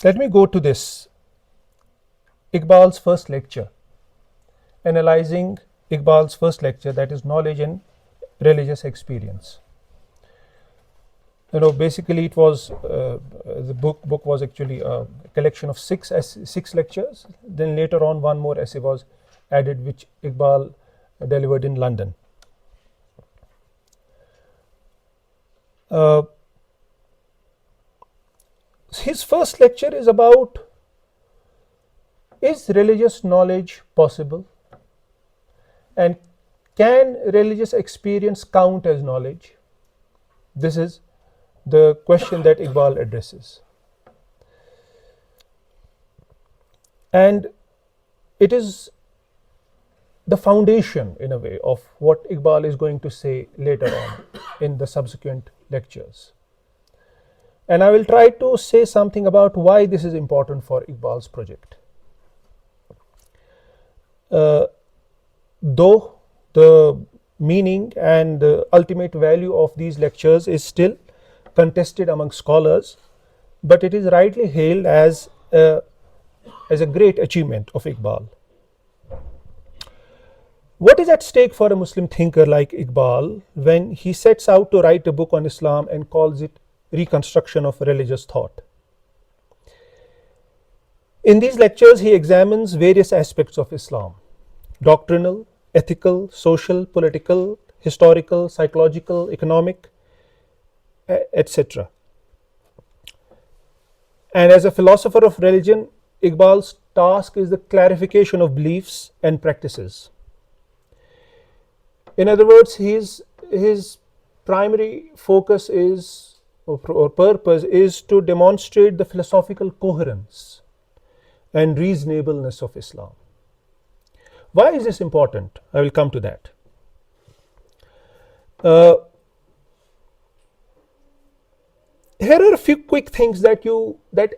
Let me go to this Iqbal's first lecture, analyzing Iqbal's first lecture, that is knowledge and religious experience. Basically it was the book was actually a collection of six lectures. Then later on one more essay was added, which Iqbal delivered in London. His first lecture is about, is religious knowledge possible, and can religious experience count as knowledge? This is the question that Iqbal addresses. And it is the foundation, in a way, of what Iqbal is going to say later on in the subsequent lectures. And I will try to say something about why this is important for Iqbal's project. Though the meaning and the ultimate value of these lectures is still contested among scholars, but it is rightly hailed as a great achievement of Iqbal. What is at stake for a Muslim thinker like Iqbal when he sets out to write a book on Islam and calls it Reconstruction of Religious Thought? In these lectures, he examines various aspects of Islam: doctrinal, ethical, social, political, historical, psychological, economic, etc. And as a philosopher of religion, Iqbal's task is the clarification of beliefs and practices. In other words, his primary focus is, or purpose is, to demonstrate the philosophical coherence and reasonableness of Islam. Why is this important? I will come to that. Here are a few quick things that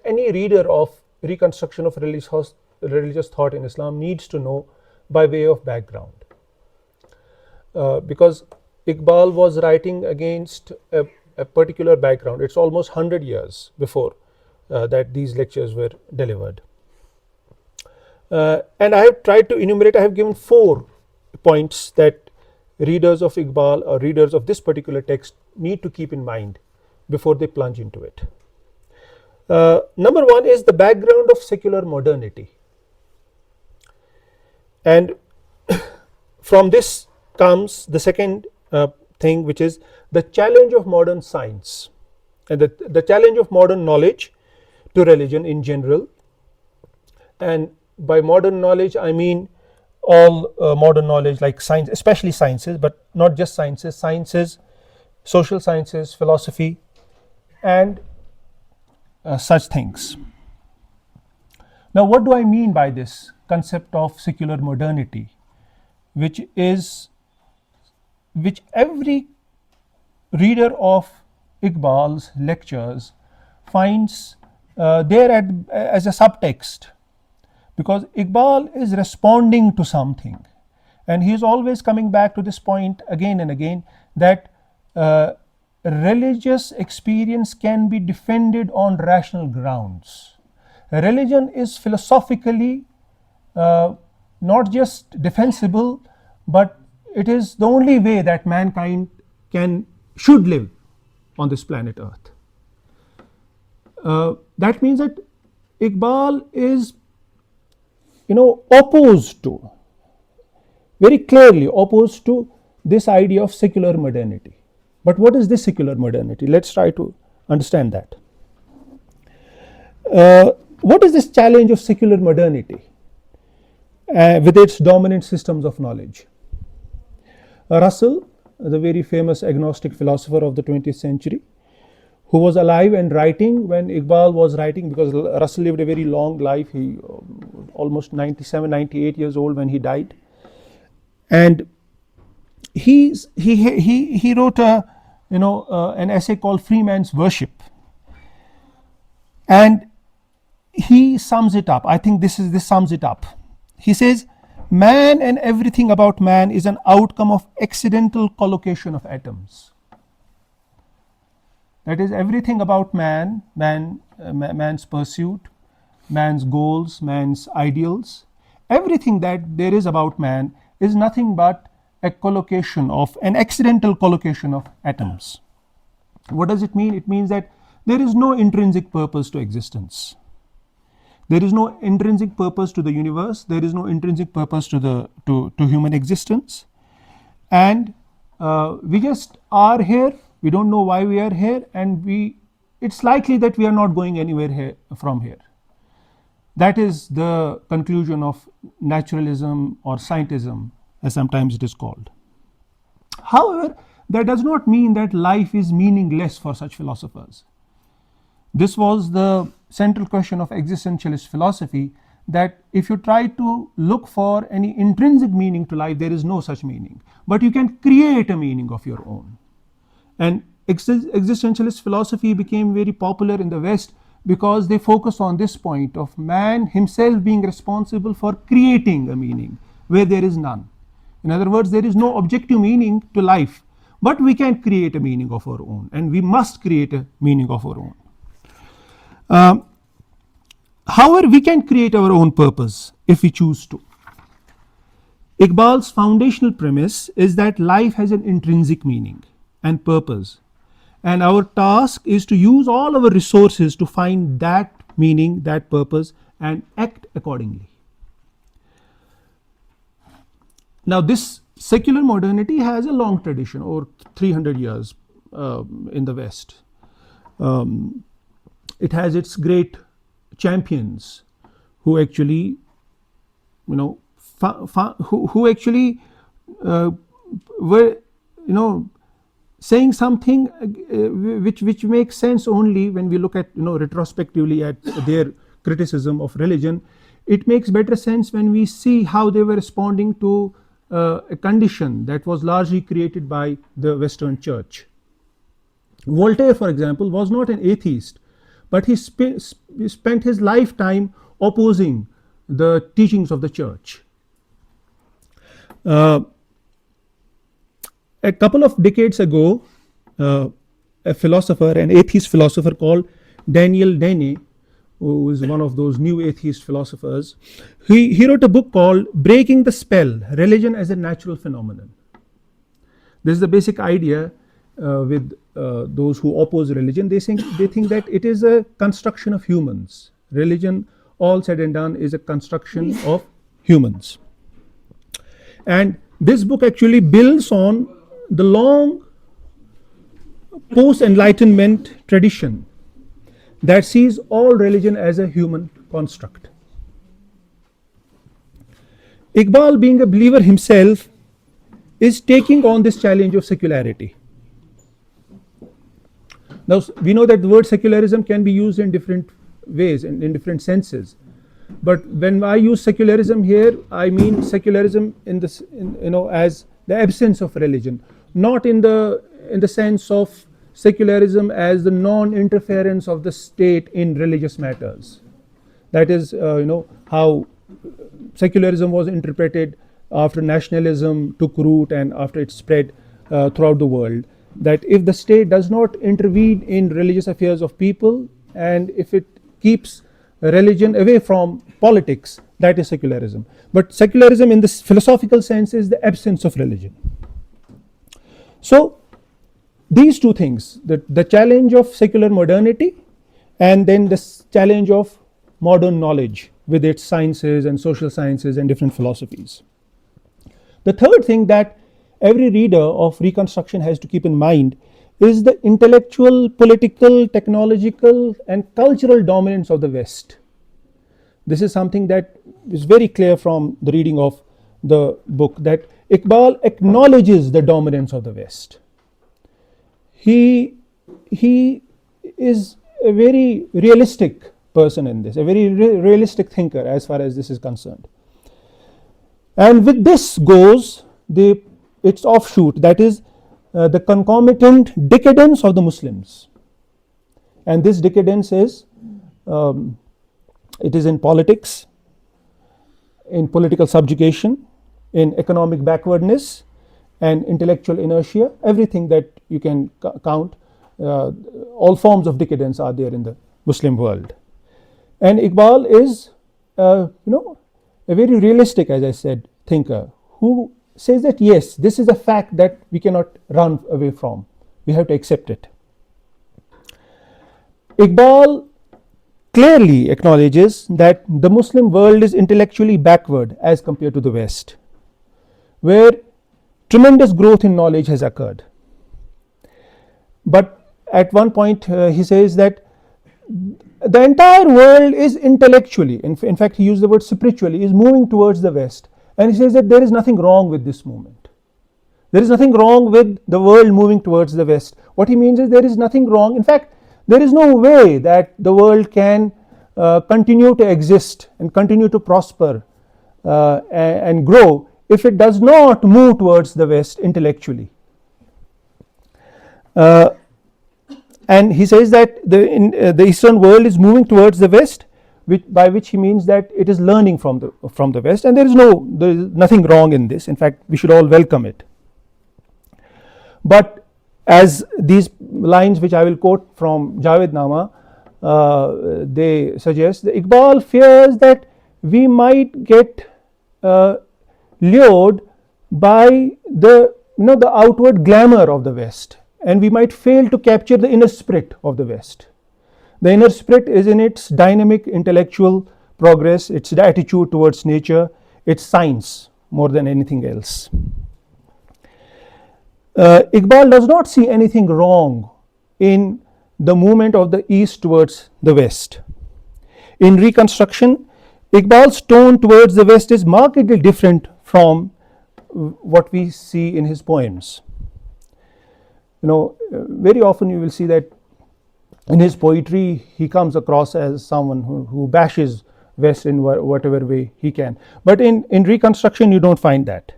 any reader of Reconstruction of Religious Thought in Islam needs to know by way of background. Because Iqbal was writing against a particular background. It's almost 100 years before that these lectures were delivered. And I have tried to enumerate, I have given 4 points that readers of Iqbal or readers of this particular text need to keep in mind before they plunge into it. Number 1 is the background of secular modernity. And from this comes the second thing, which is the challenge of modern science and the challenge of modern knowledge to religion in general. And by modern knowledge, I mean all modern knowledge, like science, especially sciences, but not just sciences, social sciences, philosophy, and such things. Now, what do I mean by this concept of secular modernity, which every reader of Iqbal's lectures finds there as a subtext, because Iqbal is responding to something, and he is always coming back to this point again and again, that religious experience can be defended on rational grounds. Religion is philosophically not just defensible, but it is the only way that mankind should live on this planet Earth. That means that Iqbal is very clearly opposed to this idea of secular modernity. But what is this secular modernity? Let's try to understand that. What is this challenge of secular modernity with its dominant systems of knowledge? Russell, the very famous agnostic philosopher of the 20th century, who was alive and writing when Iqbal was writing, because Russell lived a very long life. He almost 97, 98 years old when he died, and he wrote an essay called Free Man's Worship, and he sums it up. I think this sums it up. He says, man and everything about man is an outcome of accidental collocation of atoms. That is, everything about man's pursuit, man's goals, man's ideals, everything that there is about man is nothing but an accidental collocation of atoms. What does it mean? It means that there is no intrinsic purpose to existence. There is no intrinsic purpose to the universe. There is no intrinsic purpose to human existence, and we just are here. We don't know why we are here, and it's likely that we are not going anywhere from here. That is the conclusion of naturalism or scientism, as sometimes it is called. However, that does not mean that life is meaningless for such philosophers. This was the central question of existentialist philosophy, that if you try to look for any intrinsic meaning to life, there is no such meaning, but you can create a meaning of your own. And existentialist philosophy became very popular in the West because they focus on this point of man himself being responsible for creating a meaning where there is none. In other words, there is no objective meaning to life, but we can create a meaning of our own, and we must create a meaning of our own. However, we can create our own purpose if we choose to. Iqbal's foundational premise is that life has an intrinsic meaning and purpose, and our task is to use all our resources to find that meaning, that purpose, and act accordingly. Now, this secular modernity has a long tradition, over 300 years in the West. It has its great champions who actually, who actually were, saying something which makes sense only when we look at, retrospectively at their criticism of religion. It makes better sense when we see how they were responding to a condition that was largely created by the Western Church. Voltaire, for example, was not an atheist, but he spent his lifetime opposing the teachings of the Church. A couple of decades ago, a philosopher, an atheist philosopher called Daniel Denney, who is one of those new atheist philosophers, he wrote a book called Breaking the Spell, Religion as a Natural Phenomenon. This is the basic idea with those who oppose religion. They think that it is a construction of humans. Religion, all said and done, is a construction of humans. And this book actually builds on the long post-enlightenment tradition that sees all religion as a human construct. Iqbal, being a believer himself, is taking on this challenge of secularity. Now, we know that the word secularism can be used in different ways, in different senses. But when I use secularism here, I mean secularism as the absence of religion, not in the sense of secularism as the non-interference of the state in religious matters. That is, how secularism was interpreted after nationalism took root and after it spread throughout the world. That if the state does not intervene in religious affairs of people, and if it keeps religion away from politics, that is secularism. But secularism in this philosophical sense is the absence of religion. So these two things, the challenge of secular modernity and then the challenge of modern knowledge with its sciences and social sciences and different philosophies. The third thing that every reader of Reconstruction has to keep in mind is the intellectual, political, technological, and cultural dominance of the West. This is something that is very clear from the reading of the book, that Iqbal acknowledges the dominance of the West. He is a very realistic person in this, a very realistic thinker as far as this is concerned. And with this goes its offshoot, that is the concomitant decadence of the Muslims. And this decadence is it is in politics, in political subjugation, in economic backwardness, and intellectual inertia. Everything that you can count all forms of decadence are there in the Muslim world. And Iqbal is, a very realistic, as I said, thinker who says that yes, this is a fact that we cannot run away from. We have to accept it. Iqbal clearly acknowledges that the Muslim world is intellectually backward as compared to the West, where tremendous growth in knowledge has occurred. But at one point he says that the entire world is intellectually, in fact he used the word spiritually, is moving towards the West. And he says that there is nothing wrong with this movement. There is nothing wrong with the world moving towards the West. What he means is there is nothing wrong. In fact, there is no way that the world can continue to exist and continue to prosper and grow if it does not move towards the West intellectually. And he says that the Eastern world is moving towards the West, by which he means that it is learning from the West, and there is nothing wrong in this. In fact, we should all welcome it. But as these lines which I will quote from Javed Nama, they suggest that Iqbal fears that we might get lured by the outward glamour of the West, and we might fail to capture the inner spirit of the West. The inner spirit is in its dynamic intellectual progress, its attitude towards nature, its science more than anything else. Iqbal does not see anything wrong in the movement of the East towards the West. In Reconstruction, Iqbal's tone towards the West is markedly different from what we see in his poems. Very often you will see that in his poetry he comes across as someone who bashes West in whatever way he can. But in Reconstruction you don't find that.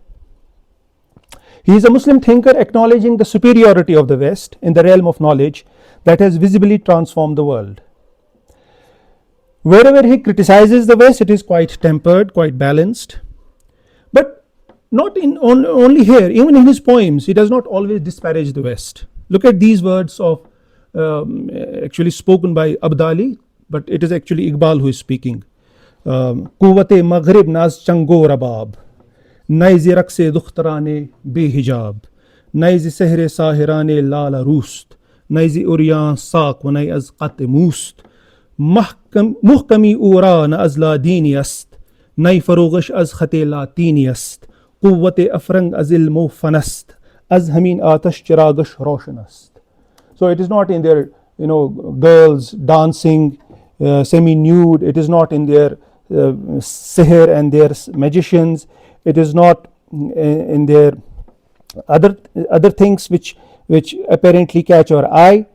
He is a Muslim thinker acknowledging the superiority of the West in the realm of knowledge that has visibly transformed the world. Wherever he criticizes the West, it is quite tempered, quite balanced. But not only here, even in his poems, he does not always disparage the West. Look at these words of actually spoken by Abdali, but it is actually Iqbal who is speaking. Quwwate Maghrib naz chango rabab, naiz raqse dukhtarane behijab, naiz sehre sahirane lala roost, naiz uryan saq wa nay az qat moost, muhkami ura na az la dini ast, nay farogish az khate latini ast, quwwate afrang az ilmo fanast, az hamin atash chiragash roshan ast. So it is not in their girls dancing semi-nude, it is not in their sihr and their magicians, it is not in their other things which apparently catch our eye.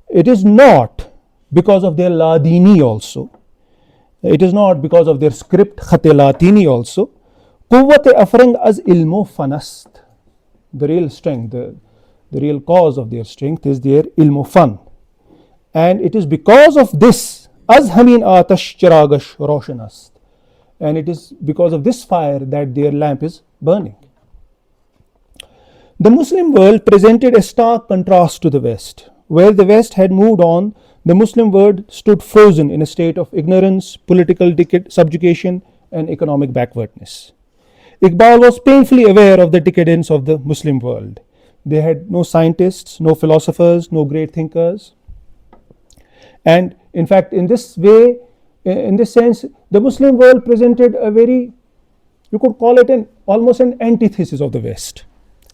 It is not because of their ladini also, it is not because of their script khate latini also. Quwwate afrang az ilmo fanast, the real strength, the real cause of their strength is their ilmu fan, and it is because of this az hamin atash chiragash roshanast, and it is because of this fire that their lamp is burning. The Muslim world presented a stark contrast to the West. Where the West had moved on, the Muslim world stood frozen in a state of ignorance, political subjugation, and economic backwardness. Iqbal was painfully aware of the decadence of the Muslim world. They had no scientists, no philosophers, no great thinkers. And in fact, in this way, in this sense, the Muslim world presented a very, you could call it almost an antithesis of the West,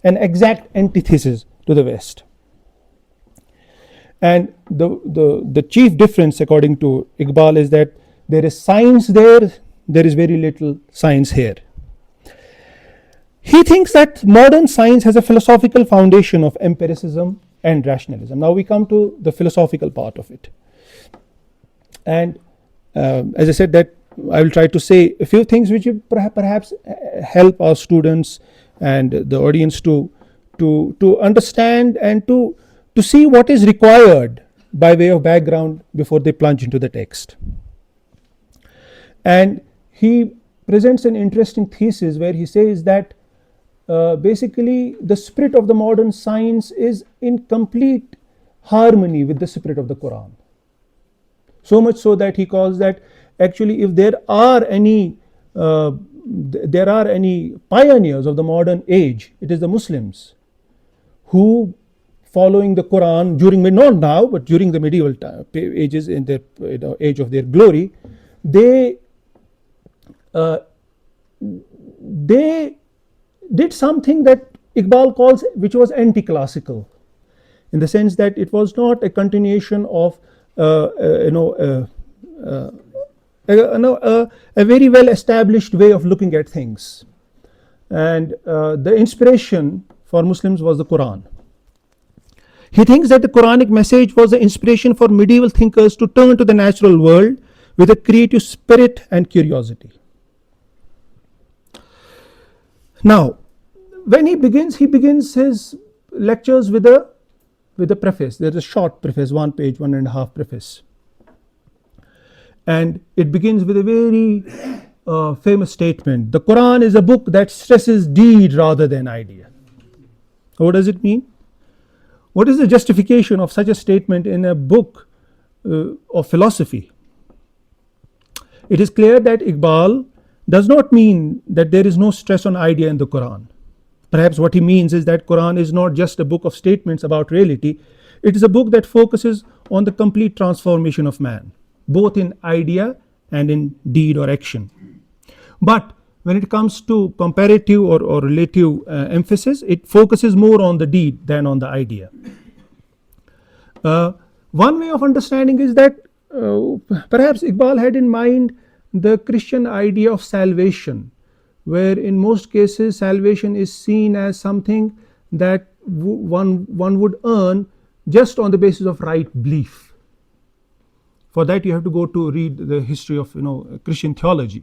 an exact antithesis to the West. And the chief difference, according to Iqbal, is that there is science there is very little science here. He thinks that modern science has a philosophical foundation of empiricism and rationalism. Now we come to the philosophical part of it. And as I said, that I will try to say a few things which will perhaps help our students and the audience to understand and to see what is required by way of background before they plunge into the text. And he presents an interesting thesis where he says that basically the spirit of the modern science is in complete harmony with the spirit of the Quran. So much so that he calls that actually, if there are any pioneers of the modern age, it is the Muslims who, following the Quran during, not now, but during the medieval ages, in the age of their glory, they did something that Iqbal calls, which was anti-classical, in the sense that it was not a continuation of a very well established way of looking at things. And the inspiration for Muslims was the Quran. He thinks that the Quranic message was the inspiration for medieval thinkers to turn to the natural world with a creative spirit and curiosity. Now, when he begins his lectures with a preface. There is a short preface, 1 page, 1.5 preface. And it begins with a very famous statement: the Quran is a book that stresses deed rather than idea. What does it mean? What is the justification of such a statement in a book of philosophy? It is clear that Iqbal does not mean that there is no stress on idea in the Quran. Perhaps what he means is that Quran is not just a book of statements about reality. It is a book that focuses on the complete transformation of man, both in idea and in deed or action. But when it comes to comparative or relative emphasis, it focuses more on the deed than on the idea. One way of understanding is that perhaps Iqbal had in mind the Christian idea of salvation, where in most cases salvation is seen as something that one would earn just on the basis of right belief. For that you have to go to read the history of Christian theology,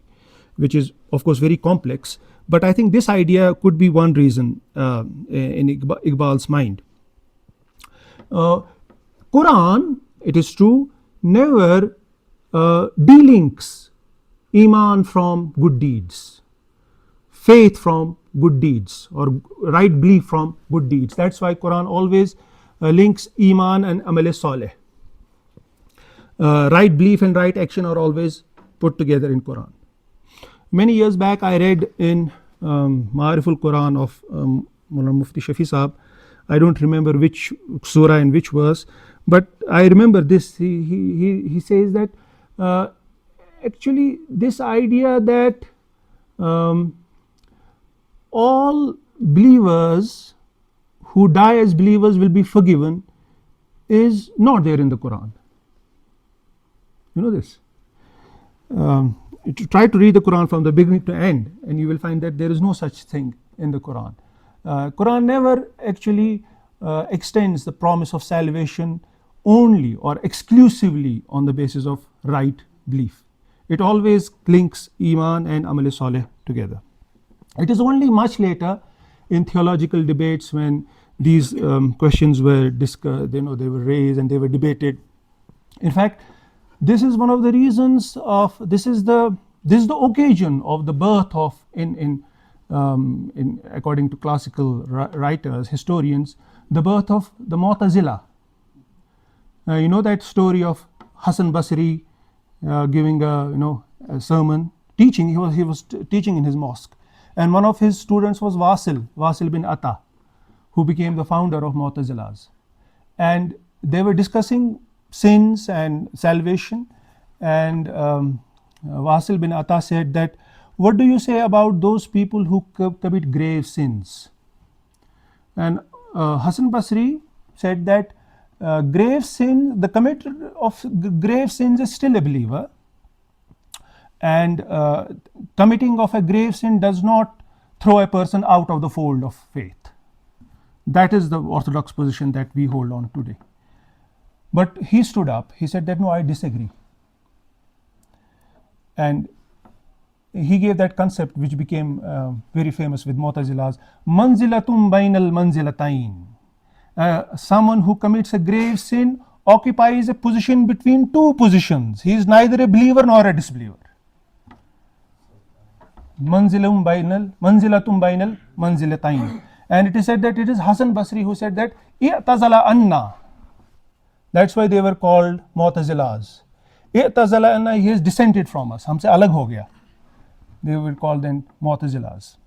which is of course very complex. But I think this idea could be one reason in Iqbal's mind. Quran, it is true, never delinks Iman from good deeds, faith from good deeds, or right belief from good deeds. That's why Quran always links Iman and Amal Saleh. Right belief and right action are always put together in Quran. Many years back I read in Ma'ariful Quran of Mufti Shafi Sahab. I don't remember which surah and which verse, but I remember this. He says that actually this idea that all believers who die as believers will be forgiven is not there in the Quran. You know this. Try to read the Quran from the beginning to end, and you will find that there is no such thing in the Quran. Quran never actually extends the promise of salvation only or exclusively on the basis of right belief. It always links Iman and Amal Saleh together. It is only much later in theological debates when these questions were discussed, they were raised and they were debated. In fact, this is one of the reasons of this is the occasion of the birth of in according to classical writers, historians, the birth of the Mu'tazila. You know that story of Hasan Basri giving a sermon, teaching. He was teaching in his mosque, and one of his students was Wasil bin Atta, who became the founder of Mu'tazilas, and they were discussing sins and salvation, and Wasil bin Atta said that, what do you say about those people who commit grave sins? And Hasan Basri said that grave sin, the committer of grave sins is still a believer, and committing of a grave sin does not throw a person out of the fold of faith. That is the orthodox position that we hold on today. But he stood up, he said that no, I disagree. And he gave that concept which became very famous with Mu'tazilas, manzilatum bainal manzilatayn. Someone who commits a grave sin occupies a position between two positions. He is neither a believer nor a disbeliever. Manzilatum bainal manzilatayn. And it is said that it is Hasan Basri who said that i'tazala anna. That's why they were called Mu'tazilas. I'tazala, he is dissented from us, हमसे अलग हो गया. They were called then Mu'tazilas.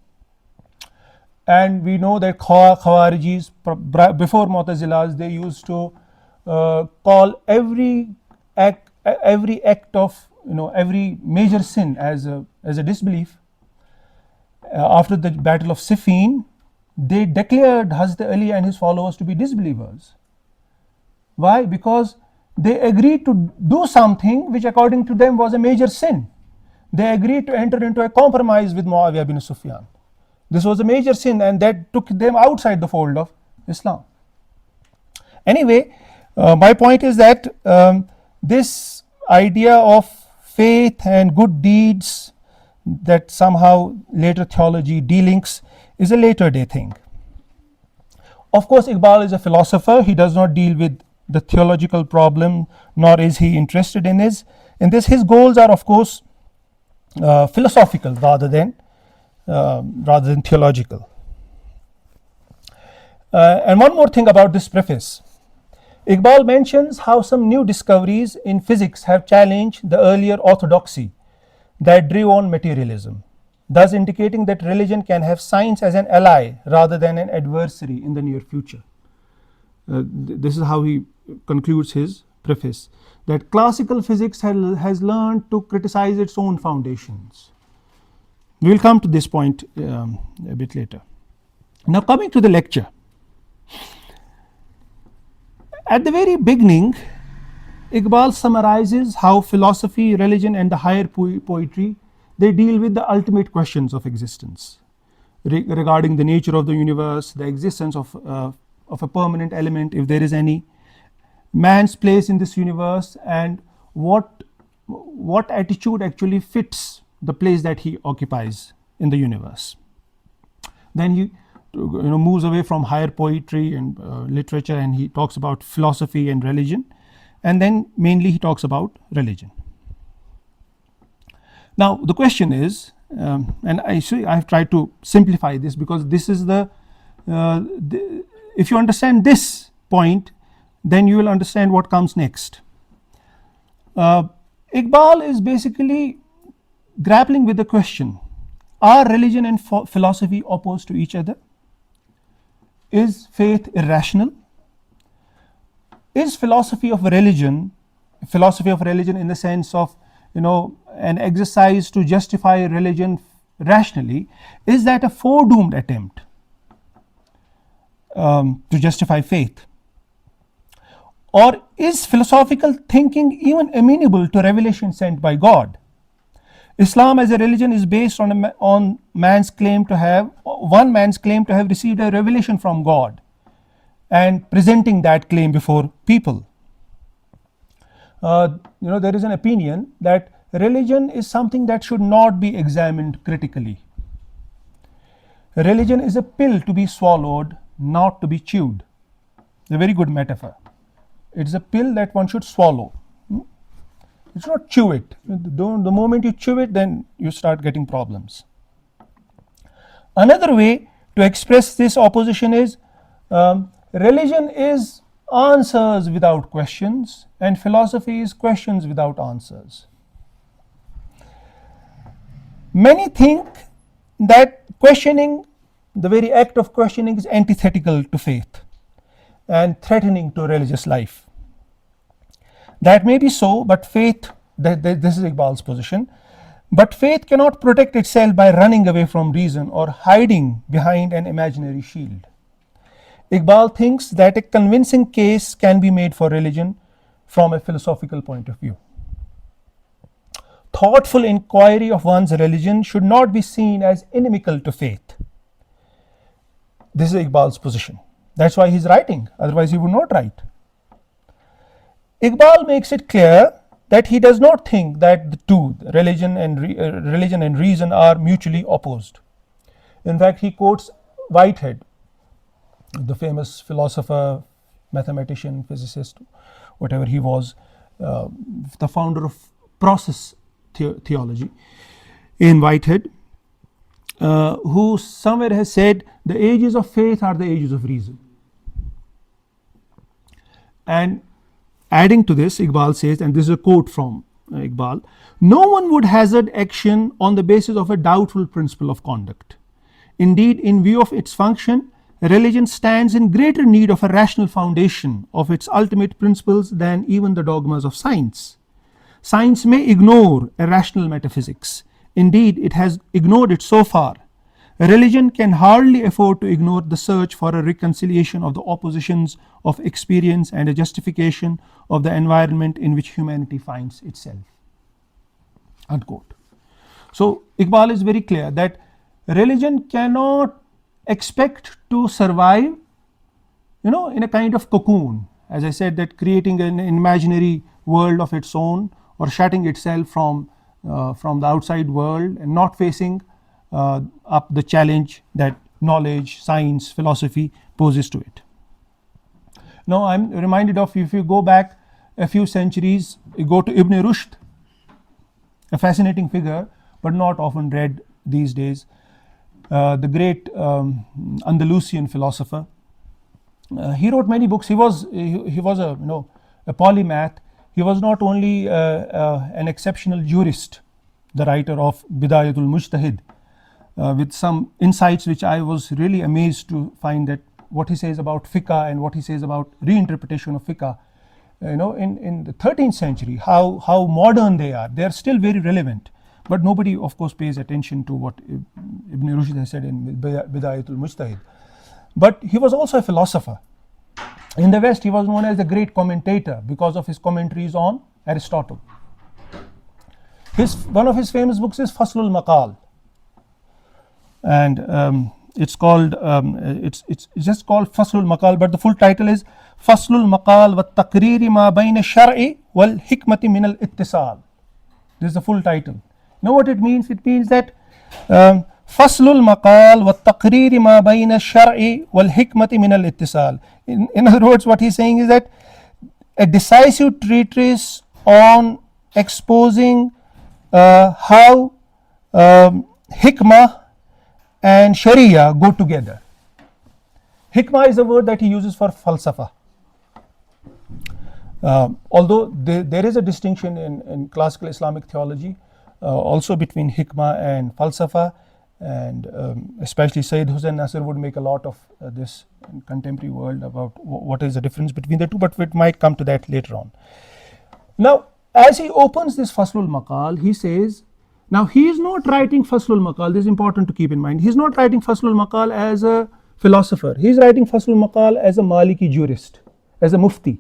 And we know that Khawarijis, before Mu'tazilas, they used to call every act of, every major sin as a disbelief. After the battle of Siffin, they declared Hazrat Ali and his followers to be disbelievers. Why? Because they agreed to do something which according to them was a major sin. They agreed to enter into a compromise with Muawiyah bin Sufyan. This was a major sin, and that took them outside the fold of Islam. Anyway, my point is that this idea of faith and good deeds that somehow later theology delinks is a later day thing. Of course, Iqbal is a philosopher. He does not deal with the theological problem, nor is he interested in this. His goals are, of course, philosophical rather than theological. And one more thing about this preface. Iqbal mentions how some new discoveries in physics have challenged the earlier orthodoxy that drew on materialism, thus indicating that religion can have science as an ally rather than an adversary in the near future. This is how he concludes his preface, that classical physics has learned to criticize its own foundations. We will come to this point a bit later. Now, coming to the lecture. At the very beginning, Iqbal summarizes how philosophy, religion, and the higher poetry, they deal with the ultimate questions of existence, regarding the nature of the universe, the existence of a permanent element, if there is any, man's place in this universe, and what attitude actually fits the place that he occupies in the universe. Then he moves away from higher poetry and literature, and he talks about philosophy and religion, and then mainly he talks about religion. Now the question is, and I've tried to simplify this, because this is if you understand this point, then you will understand what comes next. Iqbal is basically grappling with the question, are religion and philosophy opposed to each other? Is faith irrational? Is philosophy of religion in the sense of an exercise to justify religion rationally, is that a foredoomed attempt to justify faith? Or is philosophical thinking even amenable to revelation sent by God? Islam as a religion is based on one man's claim to have received a revelation from God and presenting that claim before people. There is an opinion that religion is something that should not be examined critically. Religion is a pill to be swallowed, not to be chewed. A very good metaphor. It's a pill that one should swallow. You should not chew it. The moment you chew it, then you start getting problems. Another way to express this opposition is religion is answers without questions, and philosophy is questions without answers. Many think that questioning, the very act of questioning, is antithetical to faith and threatening to religious life. That may be so, but faith, this is Iqbal's position, but faith cannot protect itself by running away from reason or hiding behind an imaginary shield. Iqbal thinks that a convincing case can be made for religion from a philosophical point of view. Thoughtful inquiry of one's religion should not be seen as inimical to faith. This is Iqbal's position. That's why he's writing, otherwise he would not write. Iqbal makes it clear that he does not think that the two, religion and reason, are mutually opposed. In fact, he quotes Whitehead, the famous philosopher, mathematician, physicist, whatever he was, the founder of process theology in Whitehead, who somewhere has said the ages of faith are the ages of reason. And adding to this, Iqbal says, and this is a quote from Iqbal, no one would hazard action on the basis of a doubtful principle of conduct. Indeed, in view of its function, religion stands in greater need of a rational foundation of its ultimate principles than even the dogmas of science. Science may ignore a rational metaphysics. Indeed, it has ignored it so far. Religion can hardly afford to ignore the search for a reconciliation of the oppositions of experience and a justification of the environment in which humanity finds itself. Unquote. So Iqbal is very clear that religion cannot expect to survive, in a kind of cocoon, as I said, that creating an imaginary world of its own or shutting itself from the outside world and not facing up the challenge that knowledge, science, philosophy poses to it. Now I'm reminded of, if you go back a few centuries, you go to Ibn Rushd, a fascinating figure but not often read these days, the great Andalusian philosopher. He wrote many books. He was a polymath. He was not only an exceptional jurist, the writer of Bidayatul Mujtahid, with some insights which I was really amazed to find, that what he says about fiqh and what he says about reinterpretation of fiqh, in the 13th century, how modern they are still very relevant. But nobody, of course, pays attention to what Ibn Rushd has said in Bidayatul Mujtahid. But he was also a philosopher. In the West, he was known as the great commentator because of his commentaries on Aristotle. One of his famous books is Faslul Maqal, and it's called it's just called Faslul Maqal, but the full title is Faslul Maqal wa Taqriri ma bayna Shar'i wal Hikmati min al Ittisal. This is the full title. You know what it means? It means that Faslul Maqal wa Taqriri ma bayna Shar'i wal Hikmati min al Ittisal. In other words, what he's saying is that a decisive treatise on exposing how hikmah and sharia go together. Hikmah is a word that he uses for falsafa. Although there is a distinction in classical Islamic theology also between hikmah and falsafa, and especially Sayyid Hussain Nasr would make a lot of this in contemporary world about what is the difference between the two, but we might come to that later on. Now, as he opens this Faslul Maqal, he says, now he is not writing Faslul Maqal, this is important to keep in mind, he is not writing Faslul Maqal as a philosopher, he is writing Faslul Maqal as a Maliki jurist, as a mufti,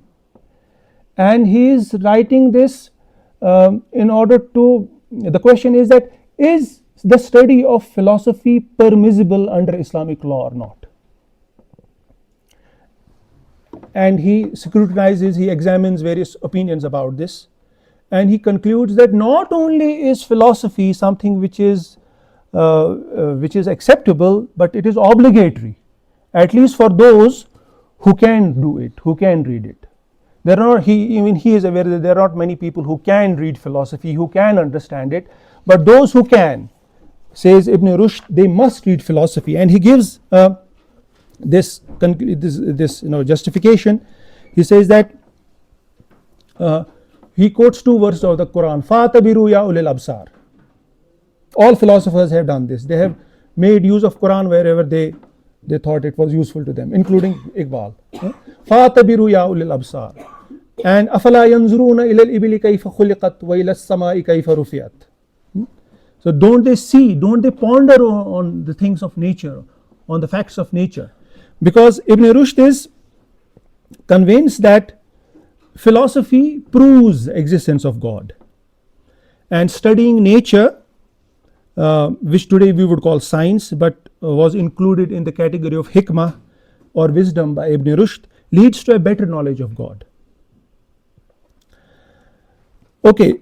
and he is writing this in order to, the question is that, is the study of philosophy permissible under Islamic law or not? And he scrutinizes, he examines various opinions about this, and he concludes that not only is philosophy something which is acceptable, but it is obligatory, at least for those who can do it, who can read it. There are, he is aware that there are not many people who can read philosophy, who can understand it, but those who can, says Ibn Rushd, they must read philosophy. And he gives this justification. He says that he quotes two verses of the Quran, Fatabiru ya ulil absar. All philosophers have done this. They have made use of Quran wherever they thought it was useful to them, including Iqbal. Fatabiru ya ulil absar. And afala yanzuruna ila al-ibili kayfa khuliqat wa ila as-samai kayfa rufiyat. So don't they see, don't they ponder on the things of nature, on the facts of nature? Because Ibn Rushd is convinced that philosophy proves the existence of God, and studying nature, which today we would call science, but was included in the category of hikmah or wisdom by Ibn Rushd, leads to a better knowledge of God. Okay.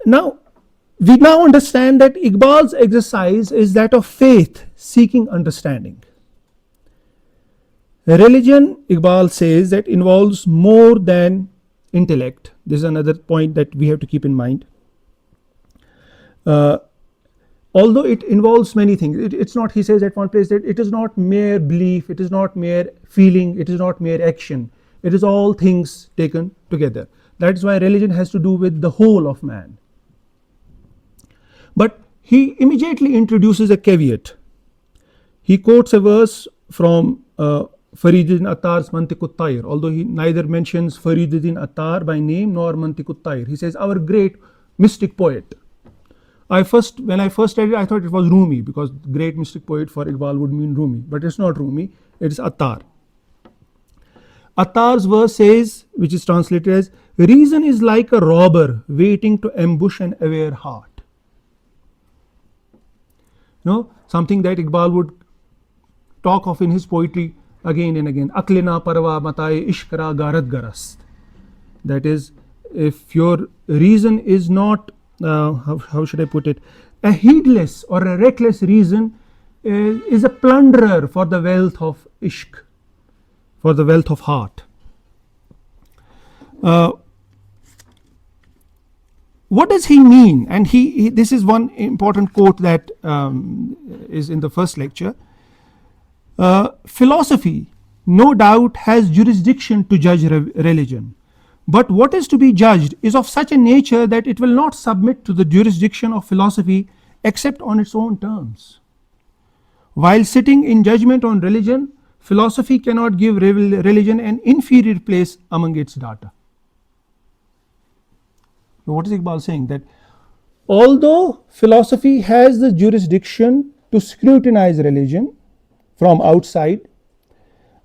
Now, we now understand that Iqbal's exercise is that of faith seeking understanding. Religion, Iqbal says, that involves more than intellect. This is another point that we have to keep in mind. Although it involves many things, it's not, he says at one place, that it is not mere belief, it is not mere feeling, it is not mere action. It is all things taken together. That is why religion has to do with the whole of man. But he immediately introduces a caveat. He quotes a verse from Fariduddin Attar's Mantiqut Tayr, although he neither mentions Fariduddin Attar by name nor Mantiqut Tayr. He says, our great mystic poet. When I first read it, I thought it was Rumi, because great mystic poet for Iqbal would mean Rumi, but it's not Rumi, it is Attar. Attar's verse says, which is translated as, reason is like a robber waiting to ambush an aware heart. Something that Iqbal would talk of in his poetry again and again. Aklina parwa mataye ishkara garad garast. That is, if your reason is not, how should I put it, a heedless or a reckless reason is a plunderer for the wealth of ishq, for the wealth of heart. What does he mean? And this is one important quote that is in the first lecture. Philosophy, no doubt, has jurisdiction to judge religion, but what is to be judged is of such a nature that it will not submit to the jurisdiction of philosophy except on its own terms. While sitting in judgment on religion, philosophy cannot give religion an inferior place among its data. So what is Iqbal saying? That although philosophy has the jurisdiction to scrutinize religion from outside,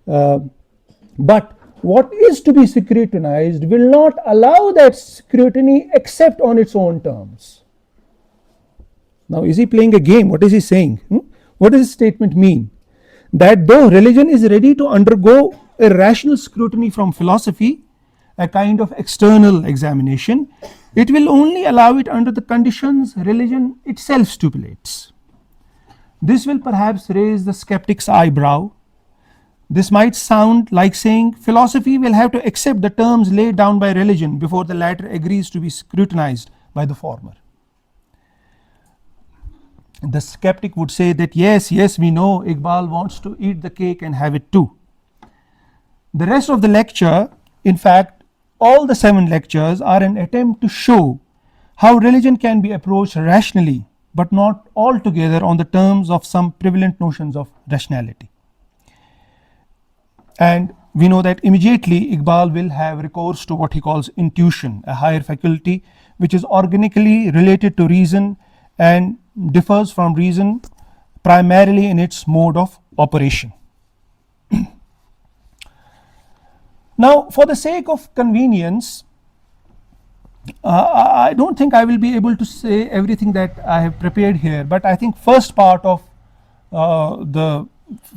but what is to be scrutinized will not allow that scrutiny except on its own terms. Now, is he playing a game? What is he saying? What does his statement mean? That though religion is ready to undergo a rational scrutiny from philosophy, a kind of external examination, it will only allow it under the conditions religion itself stipulates. This will perhaps raise the skeptic's eyebrow. This might sound like saying philosophy will have to accept the terms laid down by religion before the latter agrees to be scrutinized by the former. The skeptic would say that yes, we know Iqbal wants to eat the cake and have it too. The rest of the lecture, in fact, all the 7 lectures, are an attempt to show how religion can be approached rationally, but not altogether on the terms of some prevalent notions of rationality. And we know that immediately Iqbal will have recourse to what he calls intuition, a higher faculty which is organically related to reason and differs from reason primarily in its mode of operation. Now, for the sake of convenience, I don't think I will be able to say everything that I have prepared here, but I think first part of the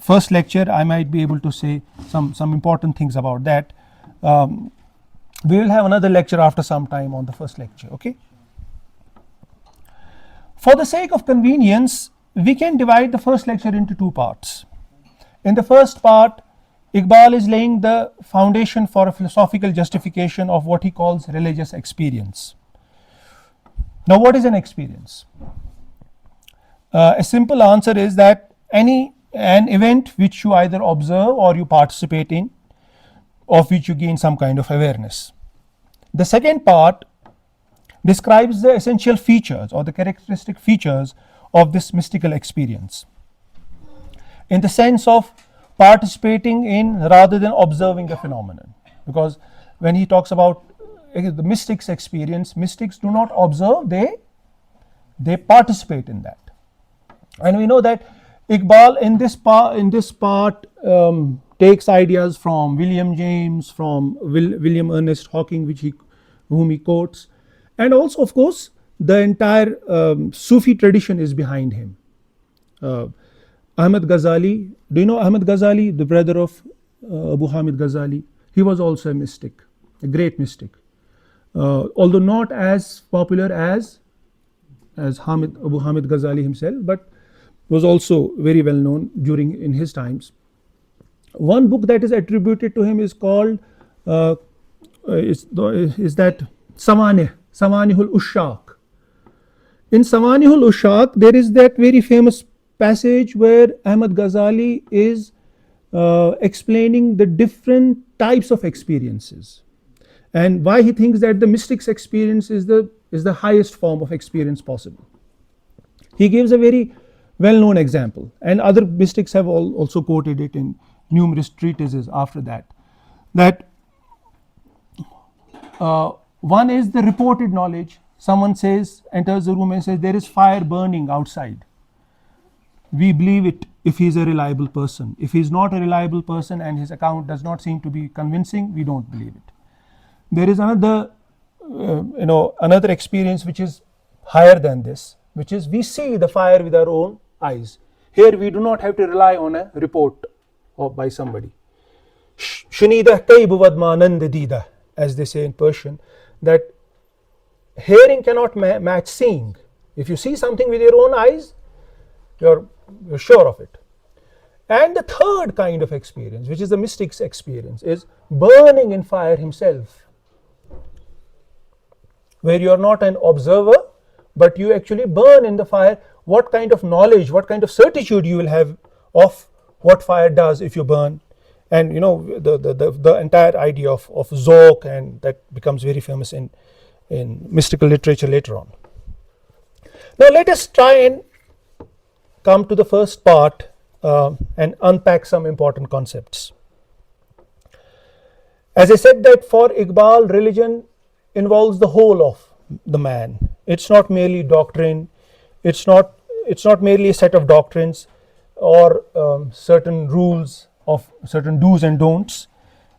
first lecture I might be able to say some important things about that. We will have another lecture after some time on the first lecture, okay? For the sake of convenience, we can divide the first lecture into 2 parts. In the first part, Iqbal is laying the foundation for a philosophical justification of what he calls religious experience. Now, what is an experience? A simple answer is that an event which you either observe or you participate in, of which you gain some kind of awareness. The second part describes the essential features or the characteristic features of this mystical experience, in the sense of participating in rather than observing a phenomenon. Because when he talks about the mystics experience, mystics do not observe, they participate in that. And we know that Iqbal in this part takes ideas from William James, from William Ernest Hawking, whom he quotes, and also of course the entire Sufi tradition is behind him. Ahmad Ghazali, do you know Ahmad Ghazali, the brother of Abu Hamid Ghazali? He was also a mystic, a great mystic, although not as popular as Abu Hamid Ghazali himself, but was also very well known in his times. One book that is attributed to him is called is that Samanihul Ushaq. In Samanihul Ushaq, there is that very famous passage where Ahmad Ghazali is explaining the different types of experiences, and why he thinks that the mystic's experience is the highest form of experience possible. He gives a very well known example, and other mystics have also quoted it in numerous treatises after that. That one is the reported knowledge. Someone enters the room and says there is fire burning outside. We believe it if he is a reliable person. If he is not a reliable person and his account does not seem to be convincing, we don't believe it. There is another another experience which is higher than this, which is we see the fire with our own eyes. Here we do not have to rely on a report by somebody. Shunida kaybuvad manand dida, as they say in Persian, that hearing cannot match seeing. If you see something with your own eyes, you're sure of it. And the third kind of experience, which is the mystic's experience, is burning in fire himself, where you are not an observer, but you actually burn in the fire. What kind of knowledge, what kind of certitude you will have of what fire does if you burn, and the entire idea of Zoq, and that becomes very famous in mystical literature later on. Now let us try and come to the first part and unpack some important concepts. As I said, that for Iqbal, religion involves the whole of the man. It's not merely doctrine, it's not merely a set of doctrines or certain rules of certain do's and don'ts.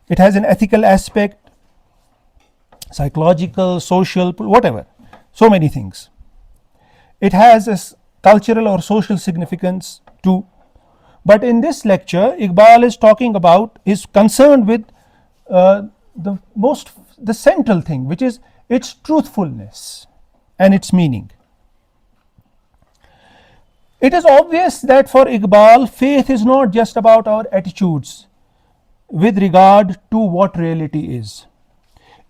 It has an ethical aspect, psychological, social, whatever, so many things. It has a cultural or social significance too. But in this lecture, Iqbal is concerned with the central thing, which is its truthfulness and its meaning. It is obvious that for Iqbal, faith is not just about our attitudes with regard to what reality is.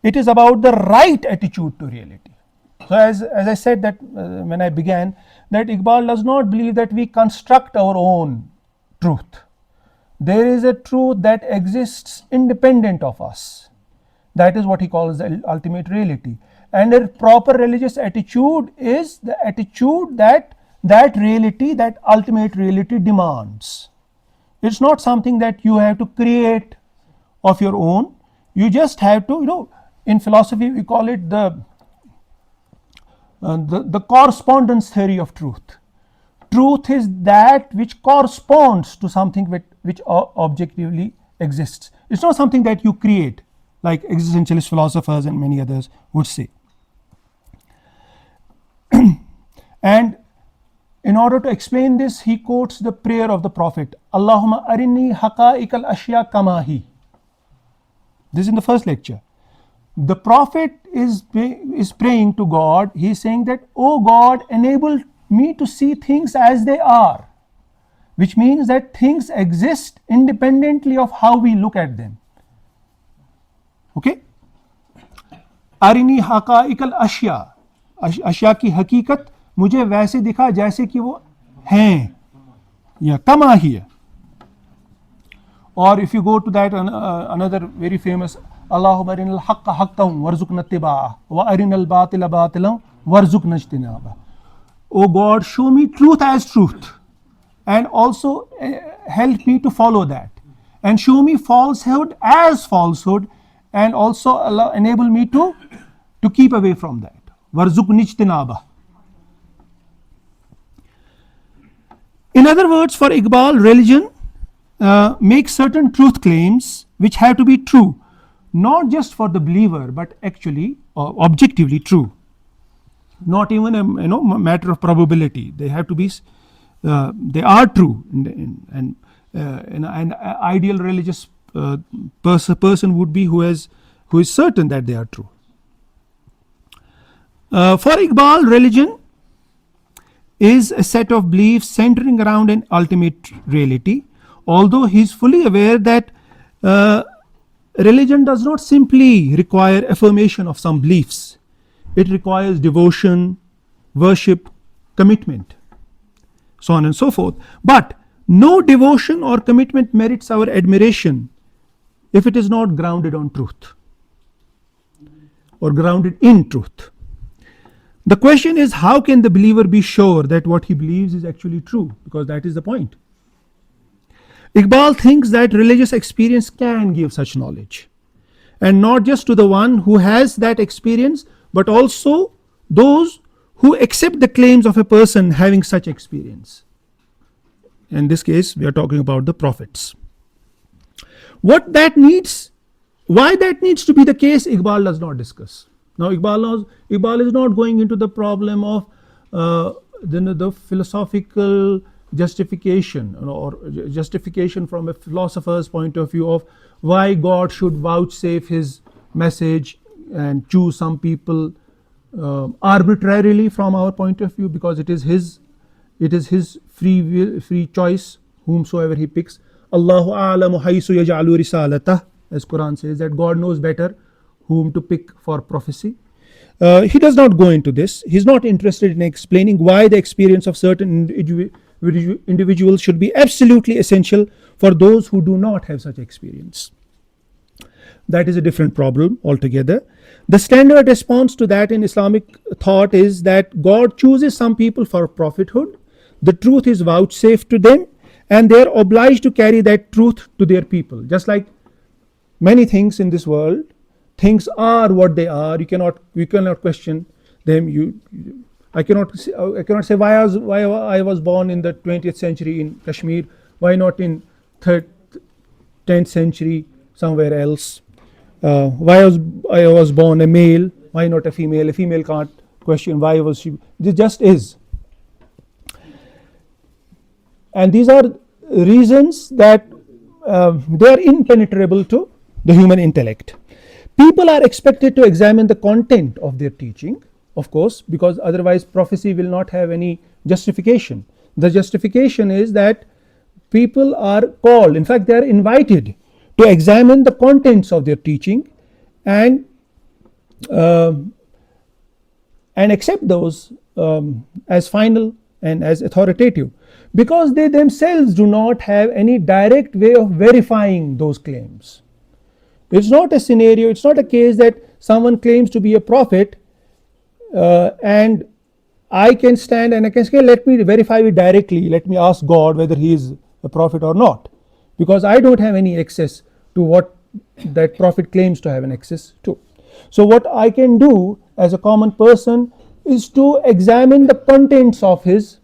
It is about the right attitude to reality. So as I said that when I began, that Iqbal does not believe that we construct our own truth. There is a truth that exists independent of us. That is what he calls the ultimate reality. And a proper religious attitude is the attitude that reality, that ultimate reality demands. It's not something that you have to create of your own. You just have to, in philosophy we call it the correspondence theory of truth. Truth is that which corresponds to something which objectively exists. It's not something that you create, like existentialist philosophers and many others would say. And in order to explain this, he quotes the prayer of the Prophet, Allahumma arini haqa'iqal ashya kamahi. This is in the first lecture. The Prophet is praying to God. He is saying that, oh God, enable me to see things as they are, which means that things exist independently of how we look at them. Okay? Arini haqa'iqal ashya. अशिया की हकीकत मुझे वैसे दिखा जैसे कि वो हैं या कमा ही है. Or if you go to that another very famous, Allahumma arinal haqqa haqqan warzuqna ittiba'ah wa arinal batila batilan warzuqna ijtinabah. Oh God, show me truth as truth and also help me to follow that, and show me falsehood as falsehood, and also enable me to keep away from that. Warzuqni ijtinabah. In other words, for Iqbal, religion makes certain truth claims which have to be true, not just for the believer, but actually objectively true. Not even a matter of probability. They have to be, they are true, and an ideal religious person would be who is certain that they are true. For Iqbal, religion is a set of beliefs centering around an ultimate reality, although he is fully aware that religion does not simply require affirmation of some beliefs. It requires devotion, worship, commitment, so on and so forth. But No devotion or commitment merits our admiration if it is not grounded on truth or grounded in truth. The question is, how can the believer be sure that what he believes is actually true? Because that is the point. Iqbal thinks that religious experience can give such knowledge, and not just to the one who has that experience, but also those who accept the claims of a person having such experience. In this case, we are talking about the prophets. What that needs, why that needs to be the case, Iqbal does not discuss. Now, Iqbal is not going into the problem of the philosophical justification, or justification from a philosopher's point of view of why God should vouchsafe his message and choose some people arbitrarily from our point of view, because it is his free will, free choice, whomsoever he picks. Allahu a'lamu haythu yaj'alu risalatah, as Quran says, that God knows better whom to pick for prophecy. He does not go into this. He's not interested in explaining why the experience of certain individuals should be absolutely essential for those who do not have such experience. That is a different problem altogether. The standard response to that in Islamic thought is that God chooses some people for prophethood. The truth is vouchsafed to them, and they are obliged to carry that truth to their people. Just like many things in this world, things are what they are. You cannot question them. I cannot say why I was born in the 20th century in Kashmir, why not in 10th century somewhere else. Why I was born a male, why not a female? A female can't question why was she. It just is. And these are reasons that they are impenetrable to the human intellect. People are expected to examine the content of their teaching, of course, because otherwise prophecy will not have any justification. The justification is that people are called, in fact they are invited to examine the contents of their teaching and accept those as final and as authoritative, because they themselves do not have any direct way of verifying those claims. It's not a scenario, it's not a case that someone claims to be a prophet and I can stand and I can say, let me verify it directly, let me ask God whether he is a prophet or not, because I don't have any access to what that prophet claims to have an access to. So what I can do as a common person is to examine the contents of his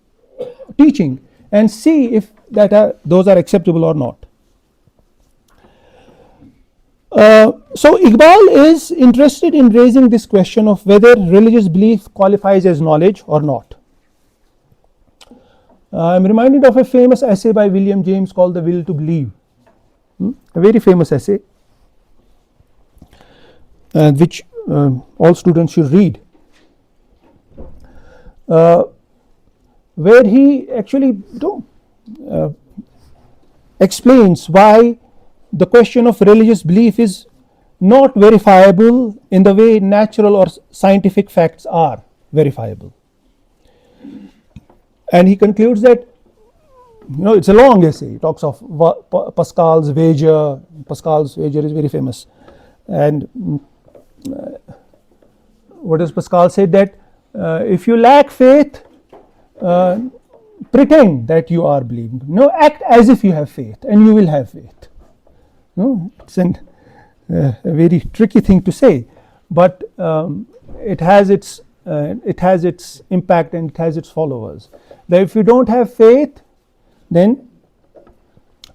teaching and see if those are acceptable or not. So Iqbal is interested in raising this question of whether religious belief qualifies as knowledge or not. I'm reminded of a famous essay by William James called The Will to Believe, a very famous essay which all students should read, where he actually explains why the question of religious belief is not verifiable in the way natural or scientific facts are verifiable. And he concludes that, it's a long essay. He talks of Pascal's wager. Pascal's wager is very famous. And what does Pascal say? That if you lack faith, pretend that you are believing. Act as if you have faith, and you will have faith. It's a very tricky thing to say, but it has its impact and it has its followers. That if you don't have faith, then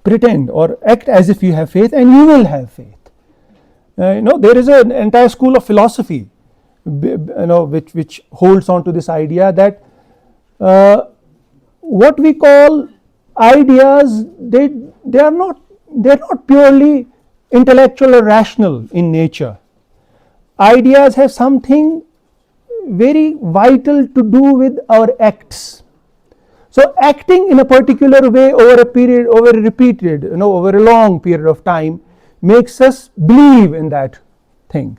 pretend or act as if you have faith, and you will have faith. There is an entire school of philosophy, which holds on to this idea that what we call ideas, they are not purely intellectual or rational in nature. Ideas have something very vital to do with our acts. So acting in a particular way over a long period of time makes us believe in that thing,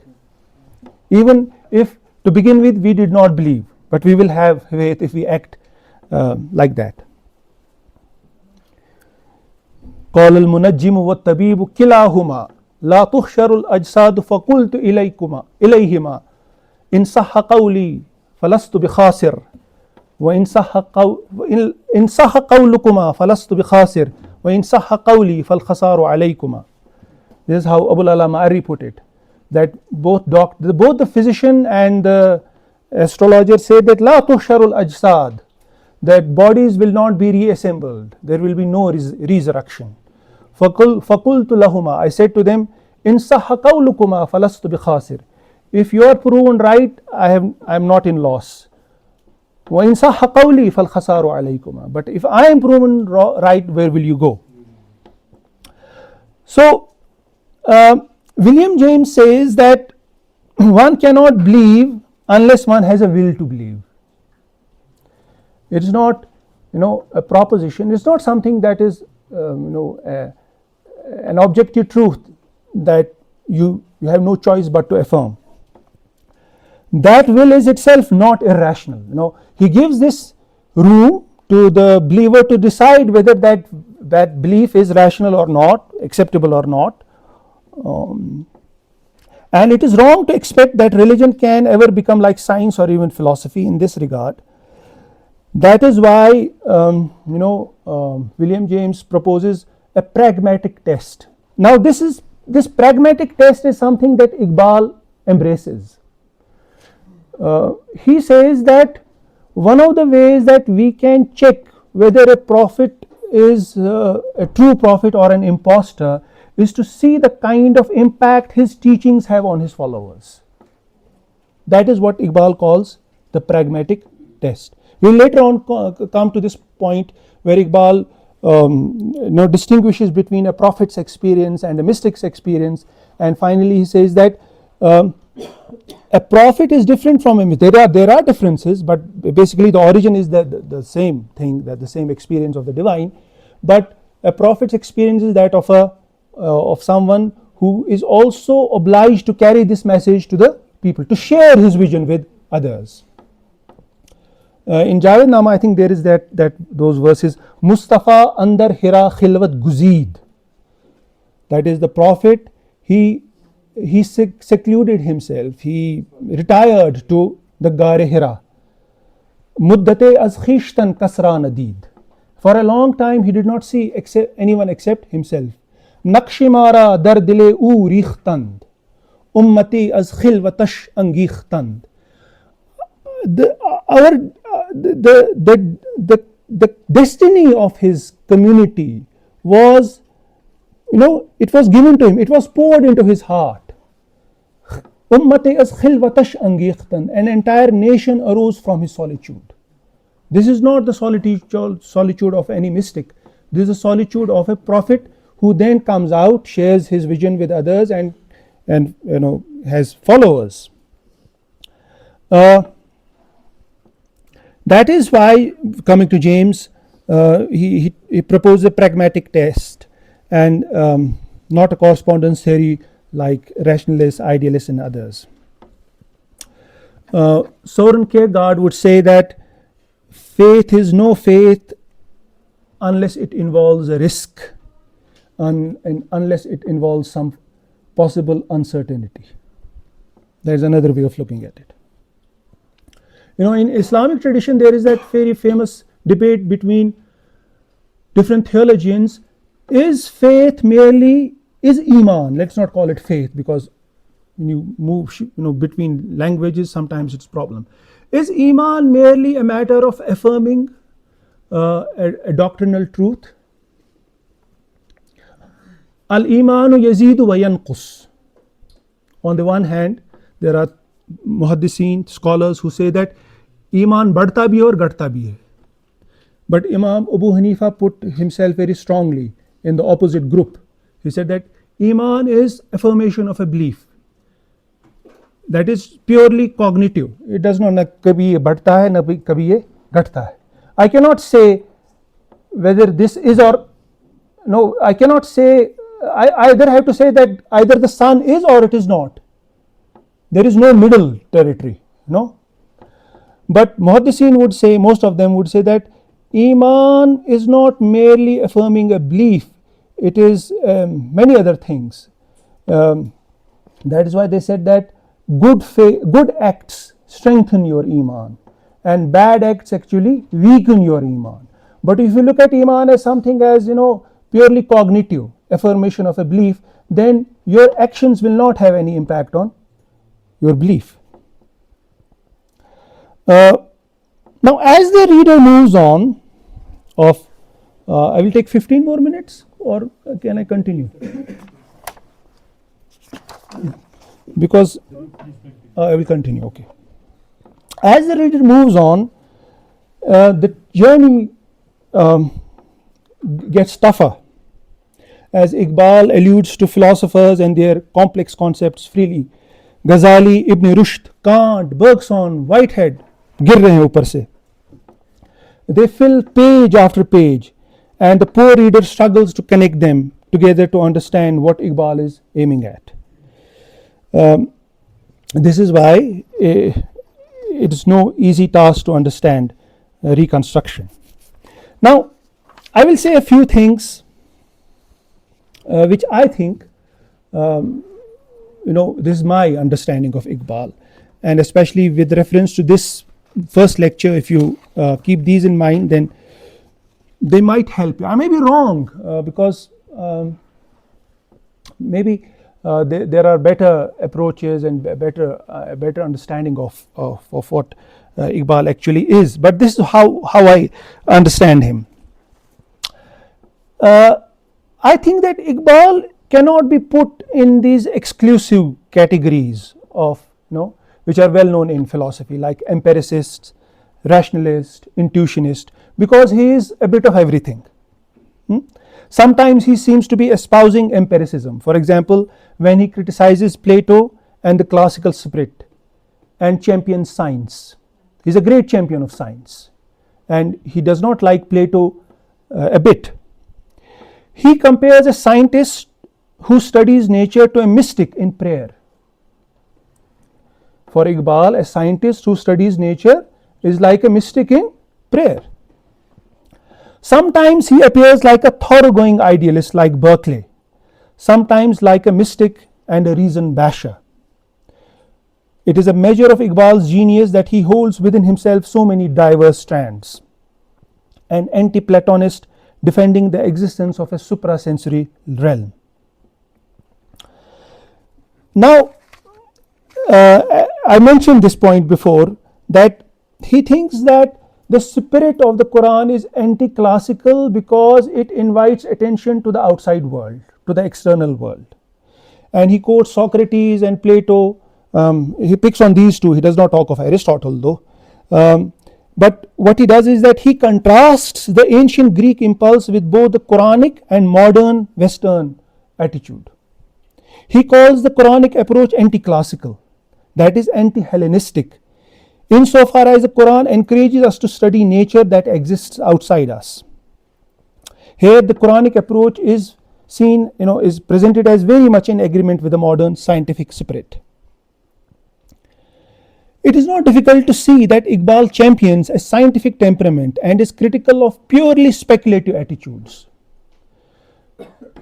even if to begin with we did not believe, but we will have faith if we act like that. قال المنجم والطبيب كلاهما لا تحشر الأجساد فقلت إليهما إن صح قولي فلست بخاسر وإن صح قولكما فلست بخاسر وإن صح قولي فالخسار عليكما. This is how Abu Allama Ari put it, that both the physician and the astrologer say that لا تحشر الأجساد, that bodies will not be reassembled, there will be no resurrection. فقلت لهما, I said to them, إن صح قولكما فلست بخاسر, if you are proven right, I am not in loss. وإن صح قولي فالخسار عليكما, but if I am proven right, where will you go? So William James says that one cannot believe unless one has a will to believe. It is not, a proposition. It's not something that is, an objective truth that you have no choice but to affirm. That will is itself not irrational. He gives this room to the believer to decide whether that belief is rational or not, acceptable or not. And it is wrong to expect that religion can ever become like science or even philosophy in this regard. That is why William James proposes a pragmatic test. Now this pragmatic test is something that Iqbal embraces. He says that one of the ways that we can check whether a prophet is a true prophet or an impostor is to see the kind of impact his teachings have on his followers. That is what Iqbal calls the pragmatic test. We will later on come to this point where Iqbal distinguishes between a prophet's experience and a mystic's experience, and finally he says that a prophet is different from a mystic. There are differences, but basically the origin is the same thing, that the same experience of the divine. But a prophet's experience is that of someone who is also obliged to carry this message to the people, to share his vision with others. In Javed Nama, I think there is those verses, Mustafa andar hira khilwat guzid. That is the prophet, he secluded himself, he retired to the Gare Hira. Muddate az khishtan kasra nadid. For a long time he did not see anyone except himself. Nakshimara dar dile u richtand. Ummati az khilwatash angichtand. The destiny of his community was, it was given to him, it was poured into his heart. Ummati az khilwatash angichtand. An entire nation arose from his solitude. This is not the solitude of any mystic. This is the solitude of a prophet who then comes out, shares his vision with others, and has followers. That is why, coming to James, he proposed a pragmatic test and not a correspondence theory like rationalists, idealists, and others. Soren Kierkegaard would say that faith is no faith unless it involves a risk and unless it involves some possible uncertainty. There is another way of looking at it. In Islamic tradition, there is that very famous debate between different theologians. Is faith merely, is Iman, let's not call it faith, because when you move between languages, sometimes it's a problem. Is Iman merely a matter of affirming a doctrinal truth? Al-Imanu yazidu wa yanqus. On the one hand, there are muhaddiseen, scholars who say that Iman badhta bhi hai aur ghata bhi hai. But Imam Abu Hanifa put himself very strongly in the opposite group. He said that Iman is affirmation of a belief that is purely cognitive. It does not, na kabhi ye badhta hai, na kabhi ye ghata hai. I cannot say whether this is or no, I cannot say, I either have to say that either the sun is or it is not. There is no middle territory, But muhaddiseen would say, most of them would say that Iman is not merely affirming a belief, it is many other things. That is why they said that good acts strengthen your iman and bad acts actually weaken your iman. But if you look at iman as something as purely cognitive affirmation of a belief, then your actions will not have any impact on your belief. Now as the reader moves on I will take 15 more minutes, or can I continue? Because I will continue. Okay. As the reader moves on, the journey gets tougher, as Iqbal alludes to philosophers and their complex concepts freely. Ghazali, Ibn Rushd, Kant, Bergson, Whitehead गिर रहे हैं ऊपर से. They fill page after page, and the poor reader struggles to connect them together to understand what Iqbal is aiming at. This is why it is no easy task to understand reconstruction. Now, I will say a few things which I think, this is my understanding of Iqbal, and especially with reference to this first lecture, if you keep these in mind, then they might help you. I may be wrong because maybe there are better approaches and better understanding of what Iqbal actually is, but this is how I understand him. I think that Iqbal cannot be put in these exclusive categories of which are well known in philosophy, like empiricist, rationalist, intuitionist, because he is a bit of everything. Sometimes he seems to be espousing empiricism. For example, when he criticizes Plato and the classical spirit and champions science. He is a great champion of science, and he does not like Plato a bit. He compares a scientist who studies nature to a mystic in prayer. For Iqbal, a scientist who studies nature is like a mystic in prayer. Sometimes he appears like a thoroughgoing idealist like Berkeley, sometimes like a mystic and a reason basher. It is a measure of Iqbal's genius that he holds within himself so many diverse strands. An anti-Platonist defending the existence of a suprasensory realm. Now, I mentioned this point before, that he thinks that the spirit of the Quran is anti-classical because it invites attention to the outside world, to the external world. And he quotes Socrates and Plato. He picks on these two. He does not talk of Aristotle though. But what he does is that he contrasts the ancient Greek impulse with both the Quranic and modern Western attitude. He calls the Quranic approach anti-classical, that is anti-Hellenistic, insofar as the Quran encourages us to study nature that exists outside us. Here the Quranic approach is seen, is presented as very much in agreement with the modern scientific spirit. It is not difficult to see that Iqbal champions a scientific temperament and is critical of purely speculative attitudes.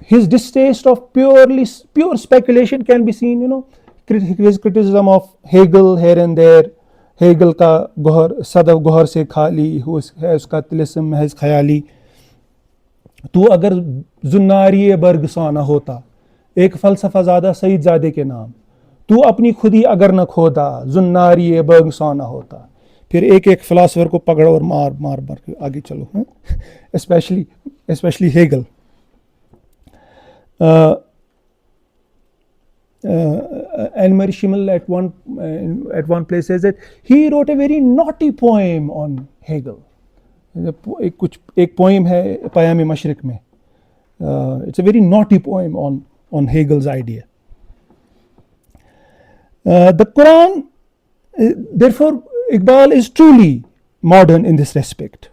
His distaste of pure speculation can be seen, his criticism of Hegel here and there. Hegel का गोहर सदैव गोहर से खाली है उसका तिलिस्म महज ख्याली. तू अगर जुन्नारी बर्गसाना होता, एक फ़लसफ़ा ज़ादा सईद ज़ादे के नाम, तू अपनी खुदी अगर न खोदा जुन्नारी बर्गसाना होता. फिर एक फ़िलासफ़र को पकड़ो और मार के आगे चलो. Especially Hegel. Anne-Marie Schimmel at one place says that he wrote a very naughty poem on Hegel. एक poem है पयाम मशरिक में. It's a very naughty poem on Hegel's idea. The Quran, therefore, Iqbal is truly modern in this respect.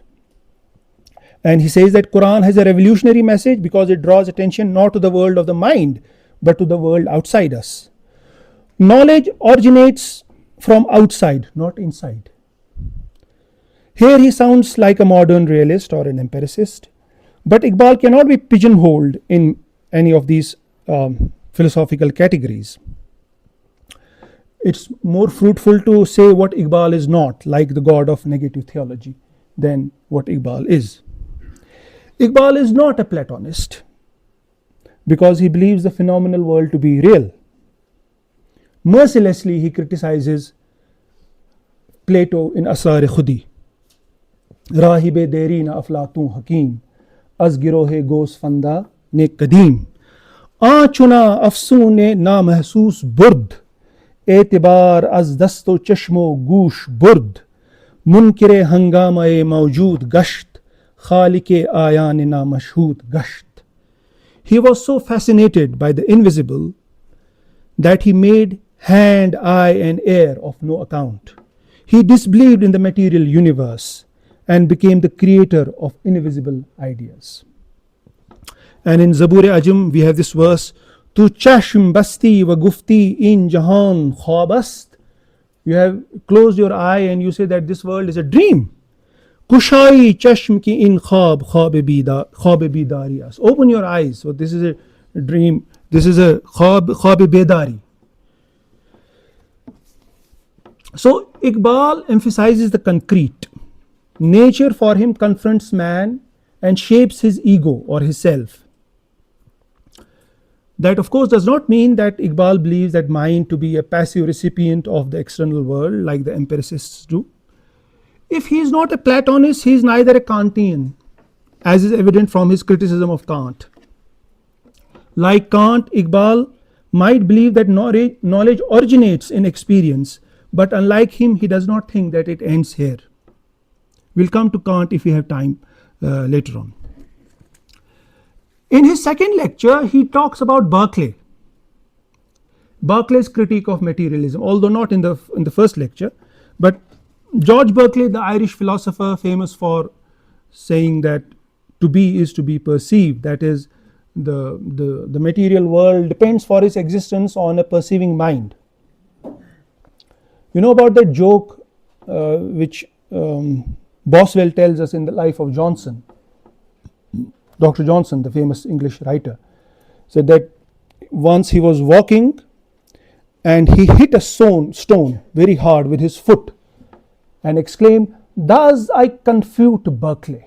And he says that Quran has a revolutionary message because it draws attention not to the world of the mind, but to the world outside us. Knowledge originates from outside, not inside. Here he sounds like a modern realist or an empiricist. But Iqbal cannot be pigeonholed in any of these philosophical categories. It's more fruitful to say what Iqbal is not, like the god of negative theology, than what Iqbal is. Iqbal is not a Platonist because he believes the phenomenal world to be real. Mercilessly, he criticizes Plato in Asrar-e Khudi. Rahibe deri na aflatun hakim, az girohe gos fanda ne kadim. Chuna afsune na mahsus burd, एतबार अज दस्तो चश्मो गूश बुर्द मुनकिरे हंगामाए मौजूद गश्त खालिके आयान ना मशहूद गश्त. He was so fascinated by the invisible that he made hand, eye and air of no account. He disbelieved in the material universe and became the creator of invisible ideas. And in Zabur-e-Ajam we have this verse, Tu chashm basti wa gufti in jahan khwabast. You have closed your eye and you say that this world is a dream. Kushai chashm ki in khwab-e bidariyas. Open your eyes. So this is a dream. This is a khwab-e bedari. So Iqbal emphasizes the concrete. Nature for him confronts man and shapes his ego or his self. That of course does not mean that Iqbal believes that mind to be a passive recipient of the external world like the empiricists do. If he is not a Platonist, he is neither a Kantian, as is evident from his criticism of Kant. Like Kant, Iqbal might believe that knowledge originates in experience, but unlike him, he does not think that it ends here. We'll come to Kant if we have time later on. In his second lecture, he talks about Berkeley's critique of materialism, although not in the first lecture. But George Berkeley, the Irish philosopher famous for saying that to be is to be perceived, that is, the material world depends for its existence on a perceiving mind. You know about that joke which Boswell tells us in the life of Johnson. Dr. Johnson, the famous English writer, said that once he was walking and he hit a stone very hard with his foot and exclaimed, "Thus I confute Berkeley."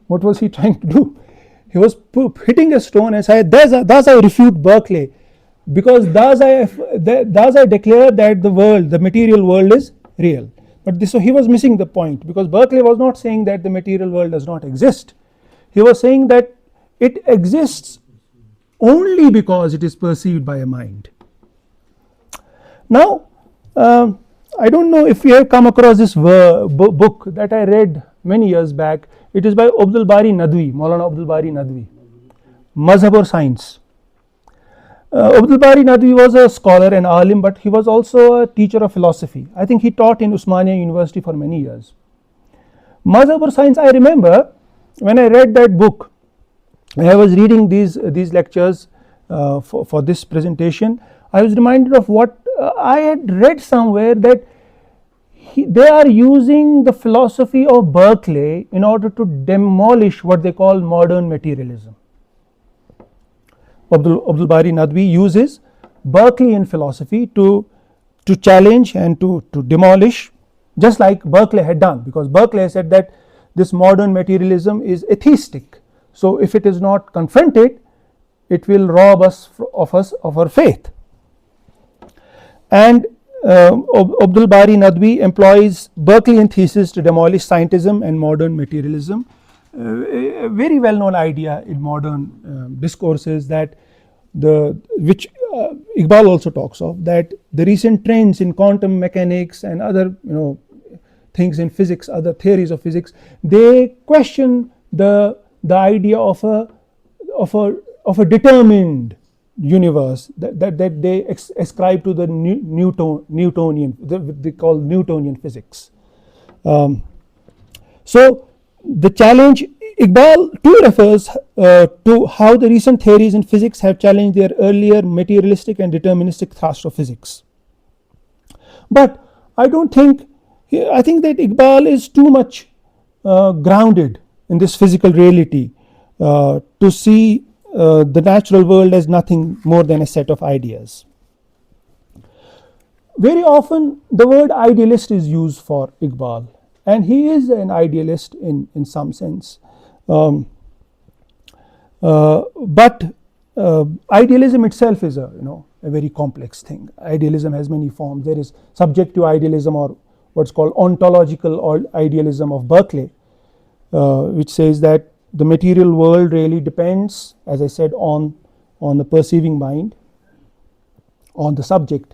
What was he trying to do? He was hitting a stone and said, "Thus I refute Berkeley, because thus I declare that the material world is real." But so he was missing the point, because Berkeley was not saying that the material world does not exist. He was saying that it exists only because it is perceived by a mind. Now, I don't know if you have come across this book that I read many years back. It is by Abdul Bari Nadwi, Maulana Abdul Bari Nadwi, Mazhab or Science. Abdul Bari Nadwi was a scholar and alim, but he was also a teacher of philosophy. I think he taught in Usmania University for many years. Mazhab or Science, I remember when I read that book, and I was reading these lectures for this presentation, I was reminded of what I had read somewhere, that they are using the philosophy of Berkeley in order to demolish what they call modern materialism. Abdul Bari Nadwi uses Berkeleyan philosophy to challenge and to demolish, just like Berkeley had done, because Berkeley said that this modern materialism is atheistic. So if it is not confronted, it will rob us of our faith. And Abdul Bari Nadwi employs Berkeleyan thesis to demolish scientism and modern materialism. A very well known idea in modern discourses, that which Iqbal also talks of, that the recent trends in quantum mechanics and other things in physics, other theories of physics, they question the idea of a determined universe that they ascribe to the Newtonian, they call Newtonian physics. So the challenge, Iqbal too refers to how the recent theories in physics have challenged their earlier materialistic and deterministic thrust of physics. But I think that Iqbal is too much grounded in this physical reality, to see the natural world as nothing more than a set of ideas. Very often the word idealist is used for Iqbal, and he is an idealist in some sense. But idealism itself is a very complex thing. Idealism has many forms. There is subjective idealism, or what's called ontological idealism of Berkeley, which says that the material world really depends, as I said, on the perceiving mind, on the subject,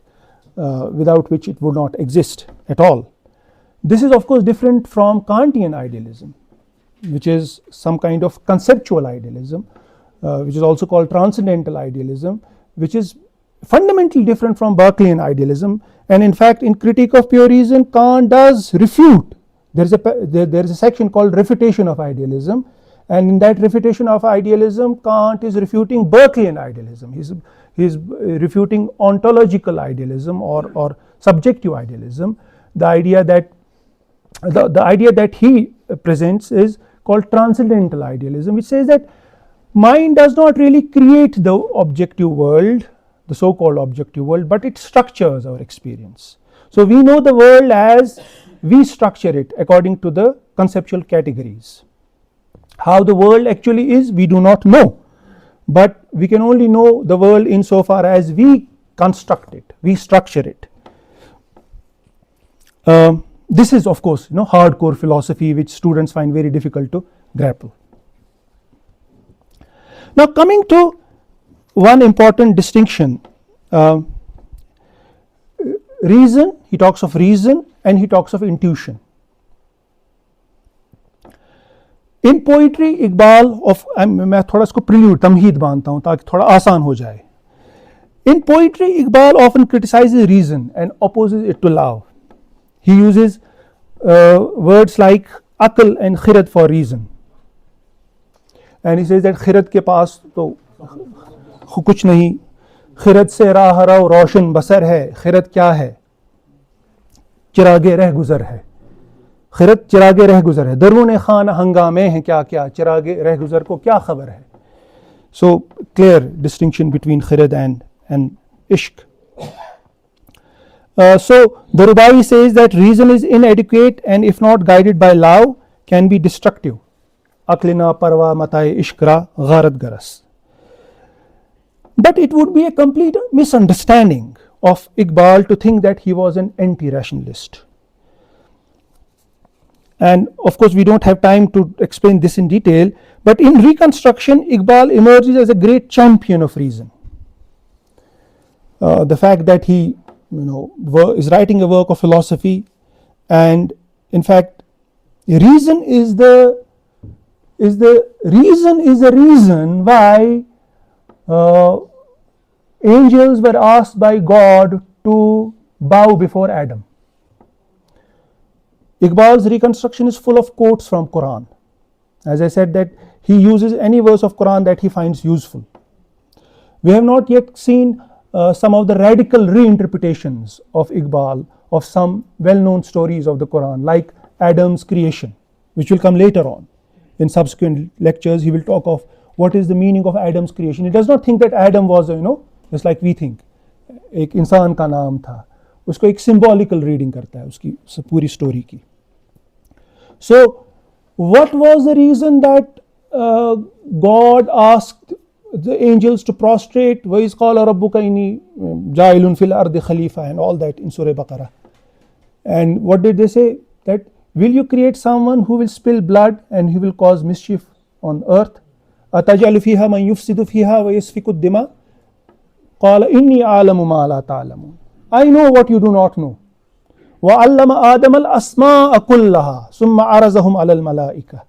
without which it would not exist at all. This is of course different from Kantian idealism, which is some kind of conceptual idealism, which is also called transcendental idealism, which is fundamentally different from Berkeleyan idealism. And in fact, in Critique of Pure Reason, Kant does refute. There is a section called Refutation of Idealism, and in that refutation of idealism, Kant is refuting Berkeleyan idealism. He's refuting ontological idealism or subjective idealism. The idea that he presents is called transcendental idealism, which says that mind does not really create the objective world, the so-called objective world, but it structures our experience. So we know the world as we structure it according to the conceptual categories. How the world actually is, we do not know, but we can only know the world insofar as we construct it, we structure it. This is of course hardcore philosophy, which students find very difficult to grapple. Now coming to one important distinction, reason, he talks of reason and he talks of intuition. In poetry, Iqbal of, मैं थोड़ा इसको prelude तमहीद बांधता हूँ ताकि थोड़ा आसान हो जाए. In poetry, Iqbal often criticizes reason and opposes it to love. He uses words like aql and khirad for reason, and he says that khirad के पास तो कुछ नहीं, खिरत से राह रो रोशन बसर है. खिरत क्या है? चिरागे रह गुजर है. खिरत चिरागे रह गुजर है. दरुने खान हंगामे हैं क्या क्या, चिरागे रह गुजर को क्या खबर है. So clear distinction between khirad and ishq. So the Rubai says that reason is inadequate and if not guided by love can be destructive. Aklina parwa matai ishkra gharat garas. But it would be a complete misunderstanding of Iqbal to think that he was an anti-rationalist. And of course we don't have time to explain this in detail, but in Reconstruction, Iqbal emerges as a great champion of reason. The fact that he is writing a work of philosophy, and in fact reason is the reason why angels were asked by God to bow before Adam. Iqbal's Reconstruction is full of quotes from Quran. As I said, that he uses any verse of Quran that he finds useful. We have not yet seen some of the radical reinterpretations of Iqbal of some well-known stories of the Quran, like Adam's creation, which will come later on. In subsequent lectures, he will talk of what is the meaning of Adam's creation. He does not think that Adam was, just like we think, एक इंसान का नाम था. उसको एक symbolical reading करता है उसकी पूरी story की. So, what was the reason that God asked the angels to prostrate? وَإِذْ قَالَ رَبُّكَ إِنِّي جَاعِلٌ فِي الْأَرْضِ خَلِيفَةً, and all that in Surah Baqarah. And what did they say? That will you create someone who will spill blood and he will cause mischief on earth? أَتَجْعَلُ فِيهَا مَنْ يُفْسِدُ فِيهَا وَيَسْفِكُ الدِّمَاءَ قَالَ إِنِّي أَعْلَمُ مَا لَا تَعْلَمُونَ. I know what you do not know. وَعَلَّمَ آدَمَ الْأَسْمَاءَ كُلَّهَا ثُمَّ عَرَضَهُمْ عَلَى الْمَلَائِكَةِ.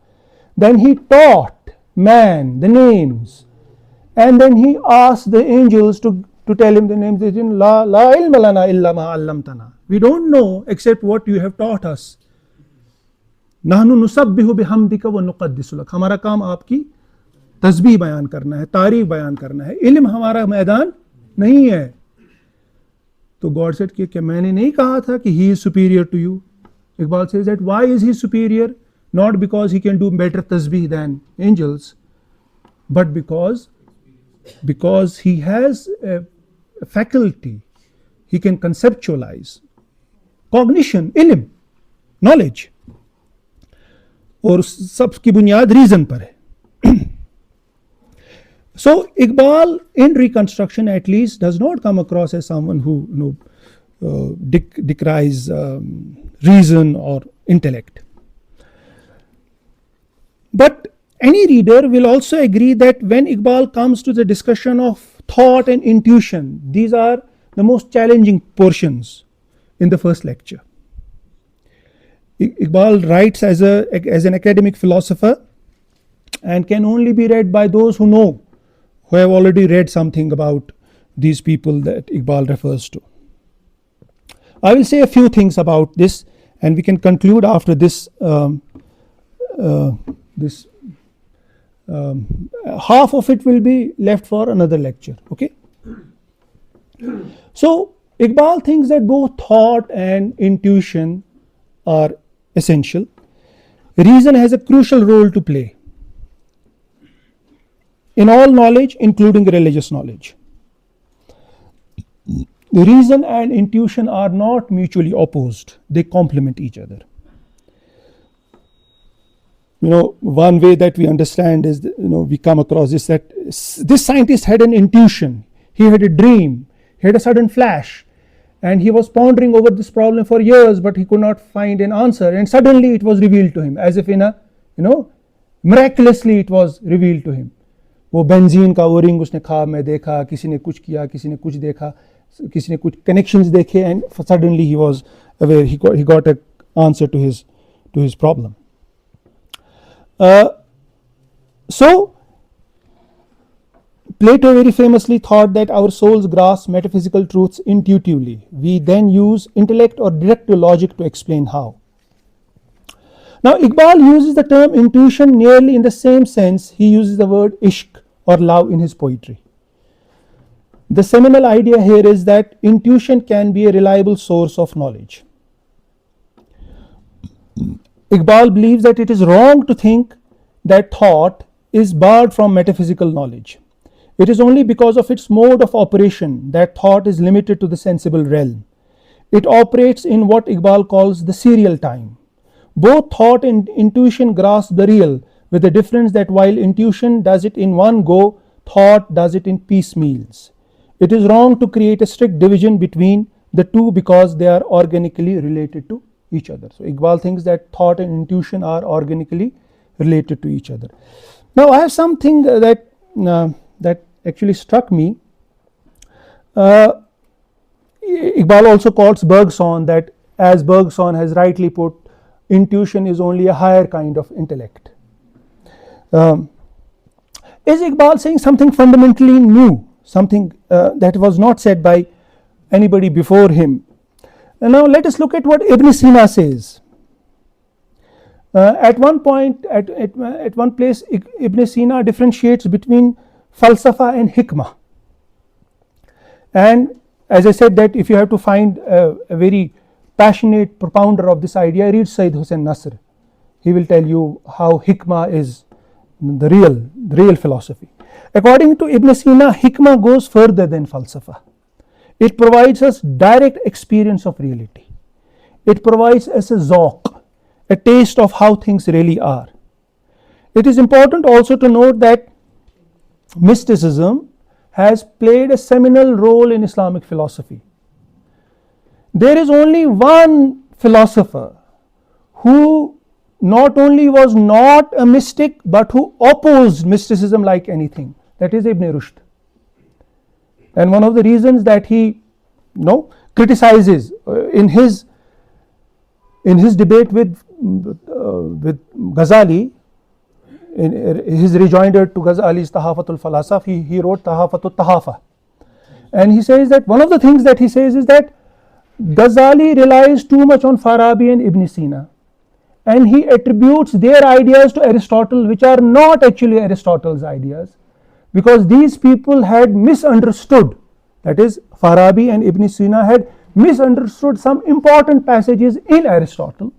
Then he taught man the names, and then he asked the angels to tell him the names. They didn't, La ilma lana illa ma allamtana. We don't know except what you have taught us. नहनु नुसब्बिहु बिहम्दिका व नुक़द्दिसु luck. हमारा काम आपकी तस्बीह बयान करना है, तारीफ बयान करना है. इल्म हमारा मैदान नहीं है. तो गॉड सेड कि मैंने नहीं कहा था कि he is superior to you. Iqbal says that why is he superior? not because he can do better tasbih than angels, but because he has a faculty, he can conceptualize, cognition, ilm, knowledge, और सबकी बुनियाद reason पर है. So Iqbal in Reconstruction at least does not come across as someone who decries reason or intellect. But any reader will also agree that when Iqbal comes to the discussion of thought and intuition, these are the most challenging portions in the first lecture. Iqbal writes as an academic philosopher and can only be read by those who have already read something about these people that Iqbal refers to. I will say a few things about this, and we can conclude after this. Half of it will be left for another lecture. Okay. So Iqbal thinks that both thought and intuition are essential. Reason has a crucial role to play in all knowledge, including religious knowledge. Reason and intuition are not mutually opposed, they complement each other. One way that we understand is, we come across this, that this scientist had an intuition, he had a dream, he had a sudden flash, and he was pondering over this problem for years, but he could not find an answer, and suddenly it was revealed to him, as if miraculously it was revealed to him. वो benzene का O-ring उसने ख्वाब में देखा, किसी ने कुछ किया, किसी ने कुछ देखा, किसी ने कुछ connections देखे, and suddenly he was aware, he got an answer to his problem. So Plato very famously thought that our souls grasp metaphysical truths intuitively. We then use intellect or deductive logic to explain how. Now Iqbal uses the term intuition nearly in the same sense he uses the word ishq or love in his poetry. The seminal idea here is that intuition can be a reliable source of knowledge. Iqbal believes that it is wrong to think that thought is barred from metaphysical knowledge. It is only because of its mode of operation that thought is limited to the sensible realm. It operates in what Iqbal calls the serial time. Both thought and intuition grasp the real, with the difference that while intuition does it in one go, thought does it in piecemeals. It is wrong to create a strict division between the two because they are organically related to each other. So Iqbal thinks that thought and intuition are organically related to each other. Now I have something that actually struck me. Iqbal also quotes Bergson, that as Bergson has rightly put, intuition is only a higher kind of intellect. Is Iqbal saying something fundamentally new, something that was not said by anybody before him? And now let us look at what Ibn Sina says. At one point, at one place, Ibn Sina differentiates between falsafa and hikmah. And as I said, that if you have to find a very passionate propounder of this idea, read Sayyid Hussain Nasr. He will tell you how hikmah is the real philosophy. According to Ibn Sina, hikmah goes further than falsafa. It provides us direct experience of reality. It provides us a zawq, a taste of how things really are. It is important also to note that mysticism has played a seminal role in Islamic philosophy. There is only one philosopher who not only was not a mystic but who opposed mysticism like anything, that is Ibn Rushd. And one of the reasons that he criticizes in his debate with Ghazali, in his rejoinder to Ghazali's Tahafatul Falasaf, he wrote Tahafatul Tahafa, and he says that one of the things that he says is that Ghazali relies too much on Farabi and Ibn Sina, and he attributes their ideas to Aristotle, which are not actually Aristotle's ideas, because these people had misunderstood, that is Farabi and Ibn Sina had misunderstood some important passages in Aristotle,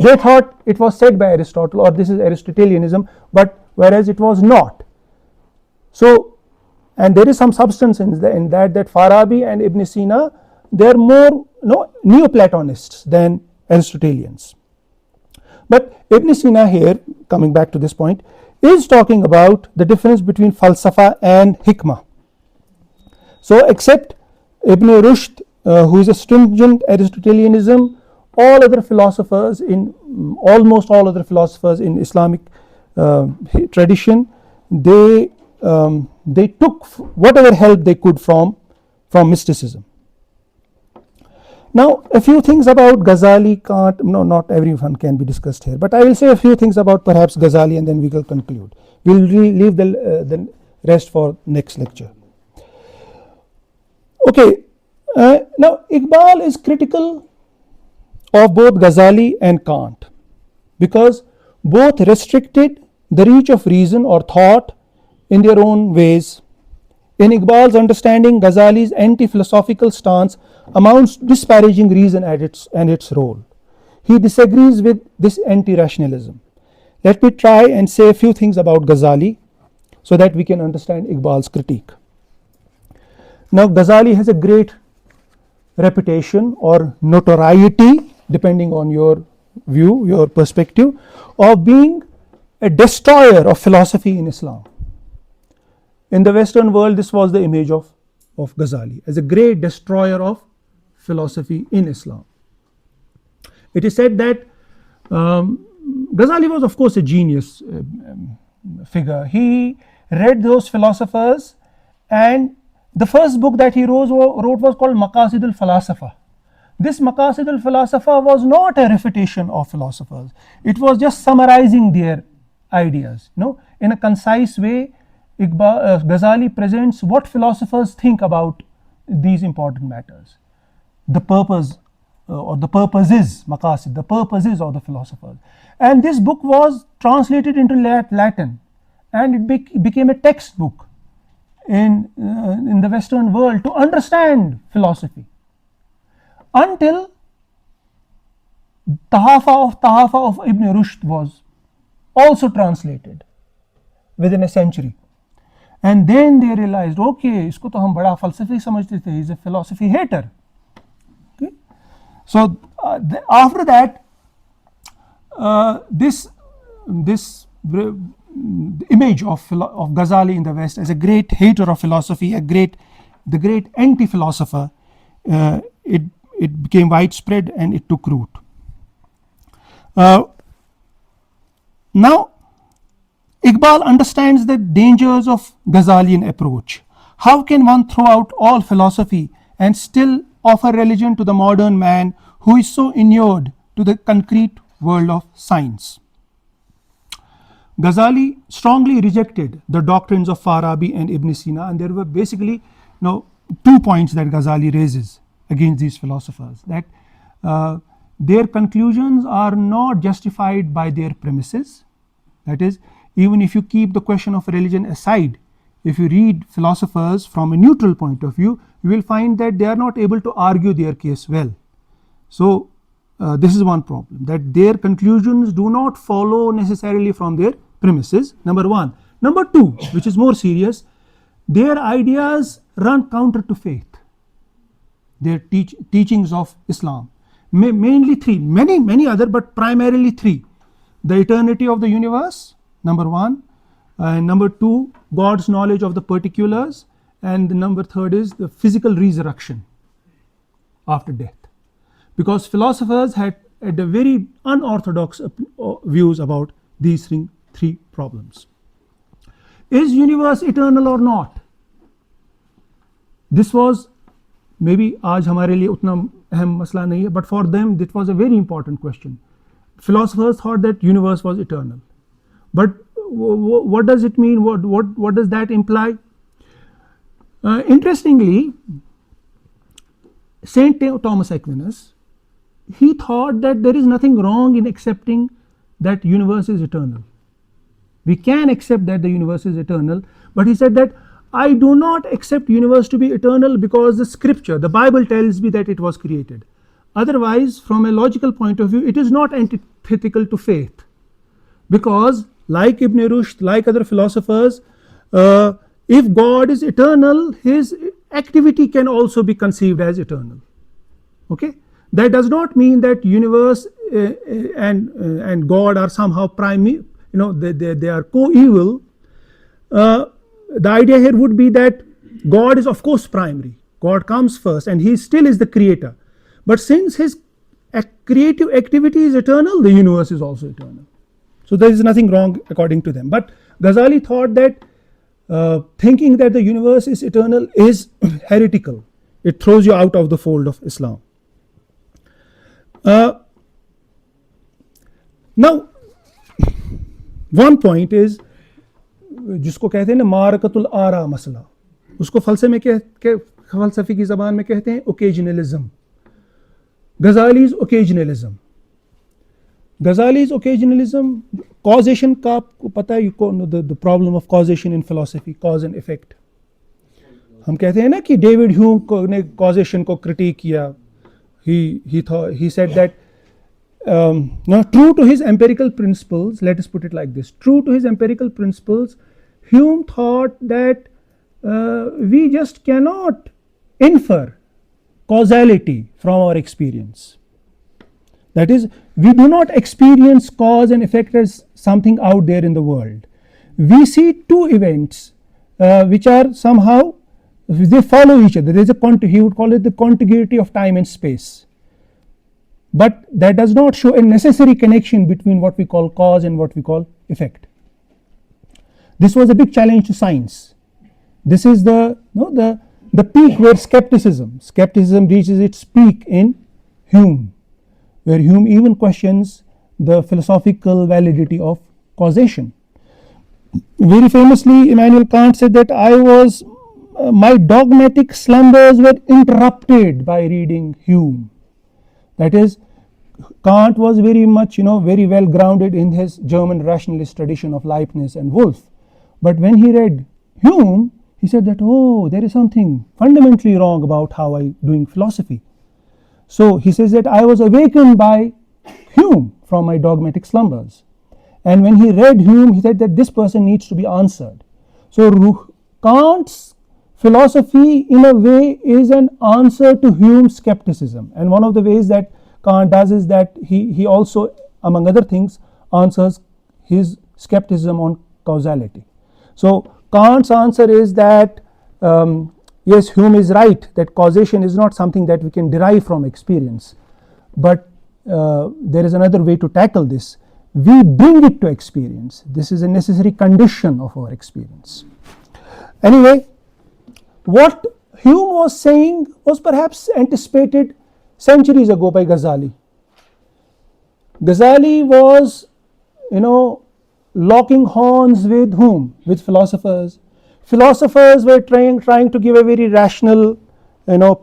They thought it was said by Aristotle, or this is Aristotelianism, but whereas it was not. So, and there is some substance in that Farabi and Ibn Sina, they are more Neoplatonists than Aristotelians. But Ibn Sina here, coming back to this point, is talking about the difference between falsafa and hikmah. So, except Ibn Rushd, who is a stringent Aristotelianism, all other philosophers almost all other philosophers in Islamic tradition, they took whatever help they could from mysticism. Now, a few things about Ghazali not everyone can be discussed here, but I will say a few things about perhaps Ghazali, and then we will conclude. We will leave the rest for next lecture. Okay, now Iqbal is critical of both Ghazali and Kant because both restricted the reach of reason or thought in their own ways. In Iqbal's understanding, Ghazali's anti-philosophical stance amounts to disparaging reason and its role. He disagrees with this anti-rationalism. Let me try and say a few things about Ghazali so that we can understand Iqbal's critique. Now, Ghazali has a great reputation or notoriety, depending on your view, your perspective, of being a destroyer of philosophy in Islam. In the Western world, this was the image of Ghazali as a great destroyer of philosophy in Islam. It is said that Ghazali was, of course, a genius figure. He read those philosophers, and the first book that he wrote was called Maqasid al-Falasifa. This Maqasid al-Falasifa was not a refutation of philosophers. It was just summarizing their ideas. In a concise way, Ghazali presents what philosophers think about these important matters. The purpose or the purposes, Maqasid, the purposes of the philosophers. And this book was translated into Latin, and it became a textbook in the Western world to understand philosophy, until Tahafa of Ibn Rushd was also translated within a century. And then they realized, okay, isko to hum bada falsafi samajhte the, he's a philosophy hater. Okay? So after that, this image of Ghazali in the West as a great hater of philosophy, the great anti-philosopher, it became widespread and it took root. Now, Iqbal understands the dangers of Ghazalian approach. How can one throw out all philosophy and still offer religion to the modern man who is so inured to the concrete world of science? Ghazali strongly rejected the doctrines of Farabi and Ibn Sina, and there were basically 2 points that Ghazali raises against these philosophers, that their conclusions are not justified by their premises. That is, even if you keep the question of religion aside, if you read philosophers from a neutral point of view, you will find that they are not able to argue their case well. So this is one problem, that their conclusions do not follow necessarily from their premises, number one. Number two, which is more serious, their ideas run counter to faith, their teachings of Islam. Mainly 3, many other, but primarily 3. The eternity of the universe, number 1, and number 2, God's knowledge of the particulars, and the number 3 is the physical resurrection after death. Because philosophers had a very unorthodox views about these 3 problems. Is universe eternal or not? This was maybe आज हमारे लिए उतना अहम मसला नहीं है, but for them it was a very important question. Philosophers thought that universe was eternal, but what does it mean? What does that imply? Interestingly, Saint Thomas Aquinas, he thought that there is nothing wrong in accepting that universe is eternal. We can accept that the universe is eternal, but he said that I do not accept universe to be eternal because the scripture, the Bible tells me that it was created. Otherwise, from a logical point of view, it is not antithetical to faith, because like Ibn Rushd, like other philosophers, if God is eternal, his activity can also be conceived as eternal. Okay, that does not mean that universe and God are somehow they are co-equal. The idea here would be that God is of course primary, God comes first and he still is the creator, but since his creative activity is eternal, the universe is also eternal. So there is nothing wrong according to them, but Ghazali thought that thinking that the universe is eternal is heretical. It throws you out of the fold of Islam. Now one point is, जिसको कहते हैं ना मारकतुल आरा मसला, उसको फलसफी की ज़बान में कहते हैं occasionalism. Ghazali's occasionalism. Ghazali's occasionalism, causation का आपको पता है, the problem of causation in philosophy, cause and effect. हम कहते हैं ना कि डेविड ह्यूम ने causation को critique किया. He said that now true to his empirical principles, let us put it like this, true to his empirical principles, Hume thought that we just cannot infer causality from our experience. That is, we do not experience cause and effect as something out there in the world. We see two events which are somehow, they follow each other. There is he would call it the contiguity of time and space. But that does not show a necessary connection between what we call cause and what we call effect. This was a big challenge to science. This is the peak where skepticism reaches its peak in Hume, where Hume even questions the philosophical validity of causation. Very famously, Immanuel Kant said that my dogmatic slumbers were interrupted by reading Hume. That is, Kant was very much, very well grounded in his German rationalist tradition of Leibniz and Wolff. But when he read Hume, he said that, oh, there is something fundamentally wrong about how I'm doing philosophy. So he says that I was awakened by Hume from my dogmatic slumbers. And when he read Hume, he said that this person needs to be answered. So Kant's philosophy in a way is an answer to Hume's skepticism. And one of the ways that Kant does is that he also, among other things, answers his skepticism on causality. So Kant's answer is that yes, Hume is right that causation is not something that we can derive from experience, but there is another way to tackle this. We bring it to experience. This is a necessary condition of our experience. Anyway, what Hume was saying was perhaps anticipated centuries ago by Ghazali. Ghazali was, locking horns with whom? With philosophers. Philosophers were trying to give a very rational,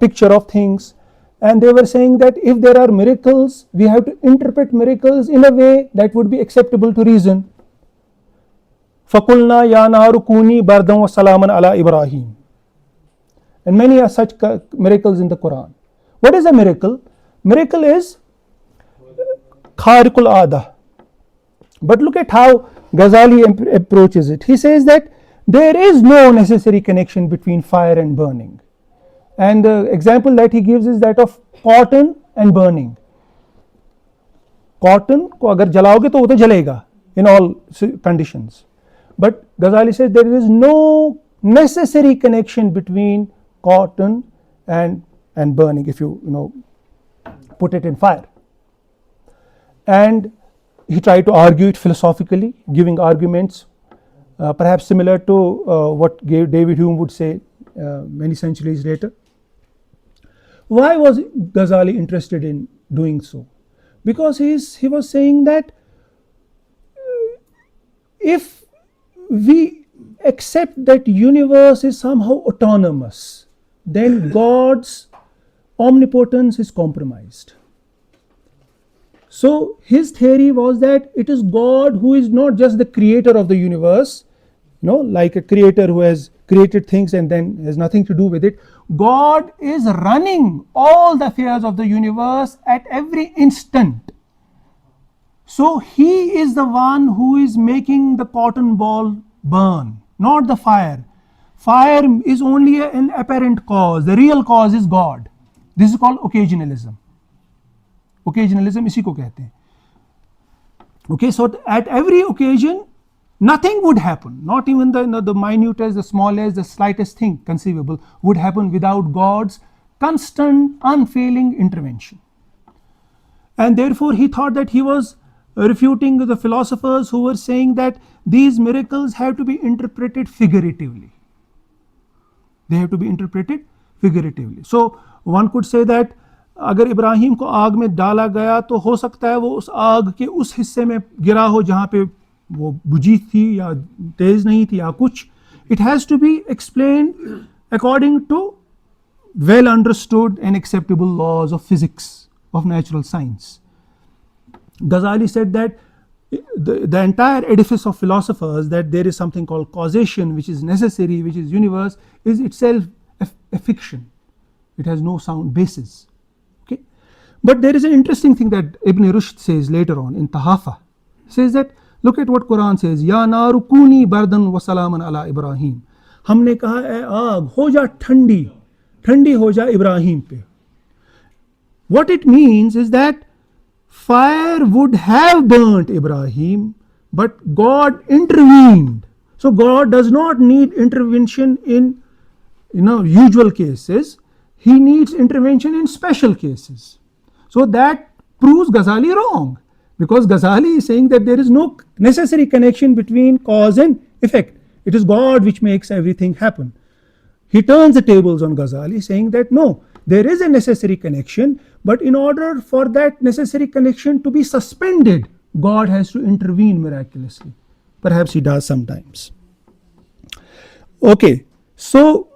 picture of things, and they were saying that if there are miracles, we have to interpret miracles in a way that would be acceptable to reason. فَقُلْنَا يَا نَارُ كُونِي بَرْدًا وَسَلَامًا عَلَى إِبْرَاهِيمَ. And many are such miracles in the Quran. What is a miracle? Miracle is khariqul aada. But look at how Ghazali approaches it. He says that there is no necessary connection between fire and burning. And the example that he gives is that of cotton and burning. Cotton को अगर जलाओगे तो वो तो जलेगा in all conditions. But Ghazali says there is no necessary connection between cotton and burning if you put it in fire. And he tried to argue it philosophically, giving arguments perhaps similar to what David Hume would say many centuries later. Why was Ghazali interested in doing so? Because he was saying that if we accept that universe is somehow autonomous, then God's omnipotence is compromised. So his theory was that it is God who is not just the creator of the universe, like a creator who has created things and then has nothing to do with it. God is running all the affairs of the universe at every instant. So he is the one who is making the cotton ball burn, not the fire. Fire is only an apparent cause, the real cause is God. This is called occasionalism. Occasionalism इसी को कहते हैं. Okay, so at every occasion nothing would happen, not even the minutest, the smallest, the slightest thing conceivable would happen without God's constant unfailing intervention. And therefore he thought that he was refuting the philosophers who were saying that these miracles have to be interpreted figuratively. They have to be interpreted figuratively. So one could say that अगर इब्राहिम को आग में डाला गया तो हो सकता है वो उस आग के उस हिस्से में गिरा हो जहाँ पे वो बुझी थी या तेज नहीं थी या कुछ. It has to be explained according to well understood and acceptable laws of physics, of natural science. Ghazali said that the entire edifice of philosophers, that there is something called causation which is necessary, which is universe, is itself a fiction. It has no sound basis. Okay, but there is an interesting thing that Ibn Rushd says later on in Tahafa. He says that look at what Quran says, Ya naru kuni bardan wa salaman ala Ibrahim. हमने कहा ए आग हो जा ठंडी, ठंडी हो जा इब्राहिम पे. What it means is that fire would have burnt Ibrahim, but God intervened. So God does not need intervention in usual cases. He needs intervention in special cases. So that proves Ghazali wrong, because Ghazali is saying that there is no necessary connection between cause and effect. It is God which makes everything happen. He turns the tables on Ghazali, saying that no, there is a necessary connection, but in order for that necessary connection to be suspended, God has to intervene miraculously. Perhaps he does sometimes. Okay, so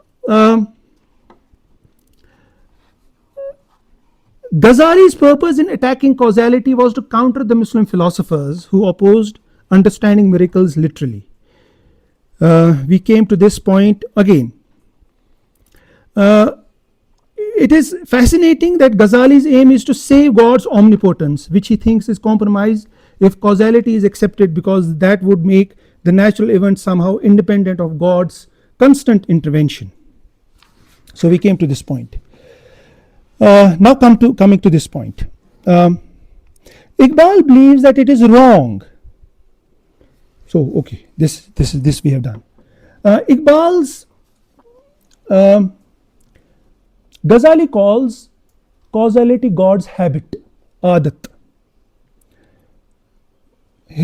Ghazali's purpose in attacking causality was to counter the Muslim philosophers who opposed understanding miracles literally. We came to this point again. It is fascinating that Ghazali's aim is to save God's omnipotence, which he thinks is compromised if causality is accepted, because that would make the natural event somehow independent of God's constant intervention. So we came to this point. Now coming to this point. Iqbal believes that it is wrong. So okay, this we have done. Iqbal's Ghazali calls causality God's habit, adat.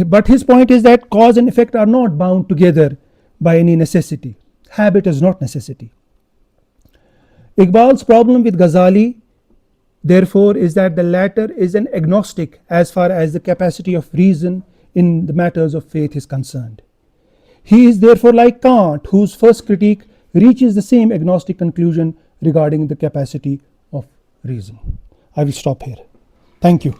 But his point is that cause and effect are not bound together by any necessity. Habit is not necessity. Iqbal's problem with Ghazali, therefore, is that the latter is an agnostic as far as the capacity of reason in the matters of faith is concerned. He is therefore like Kant, whose first critique reaches the same agnostic conclusion regarding the capacity of reason. I will stop here. Thank you.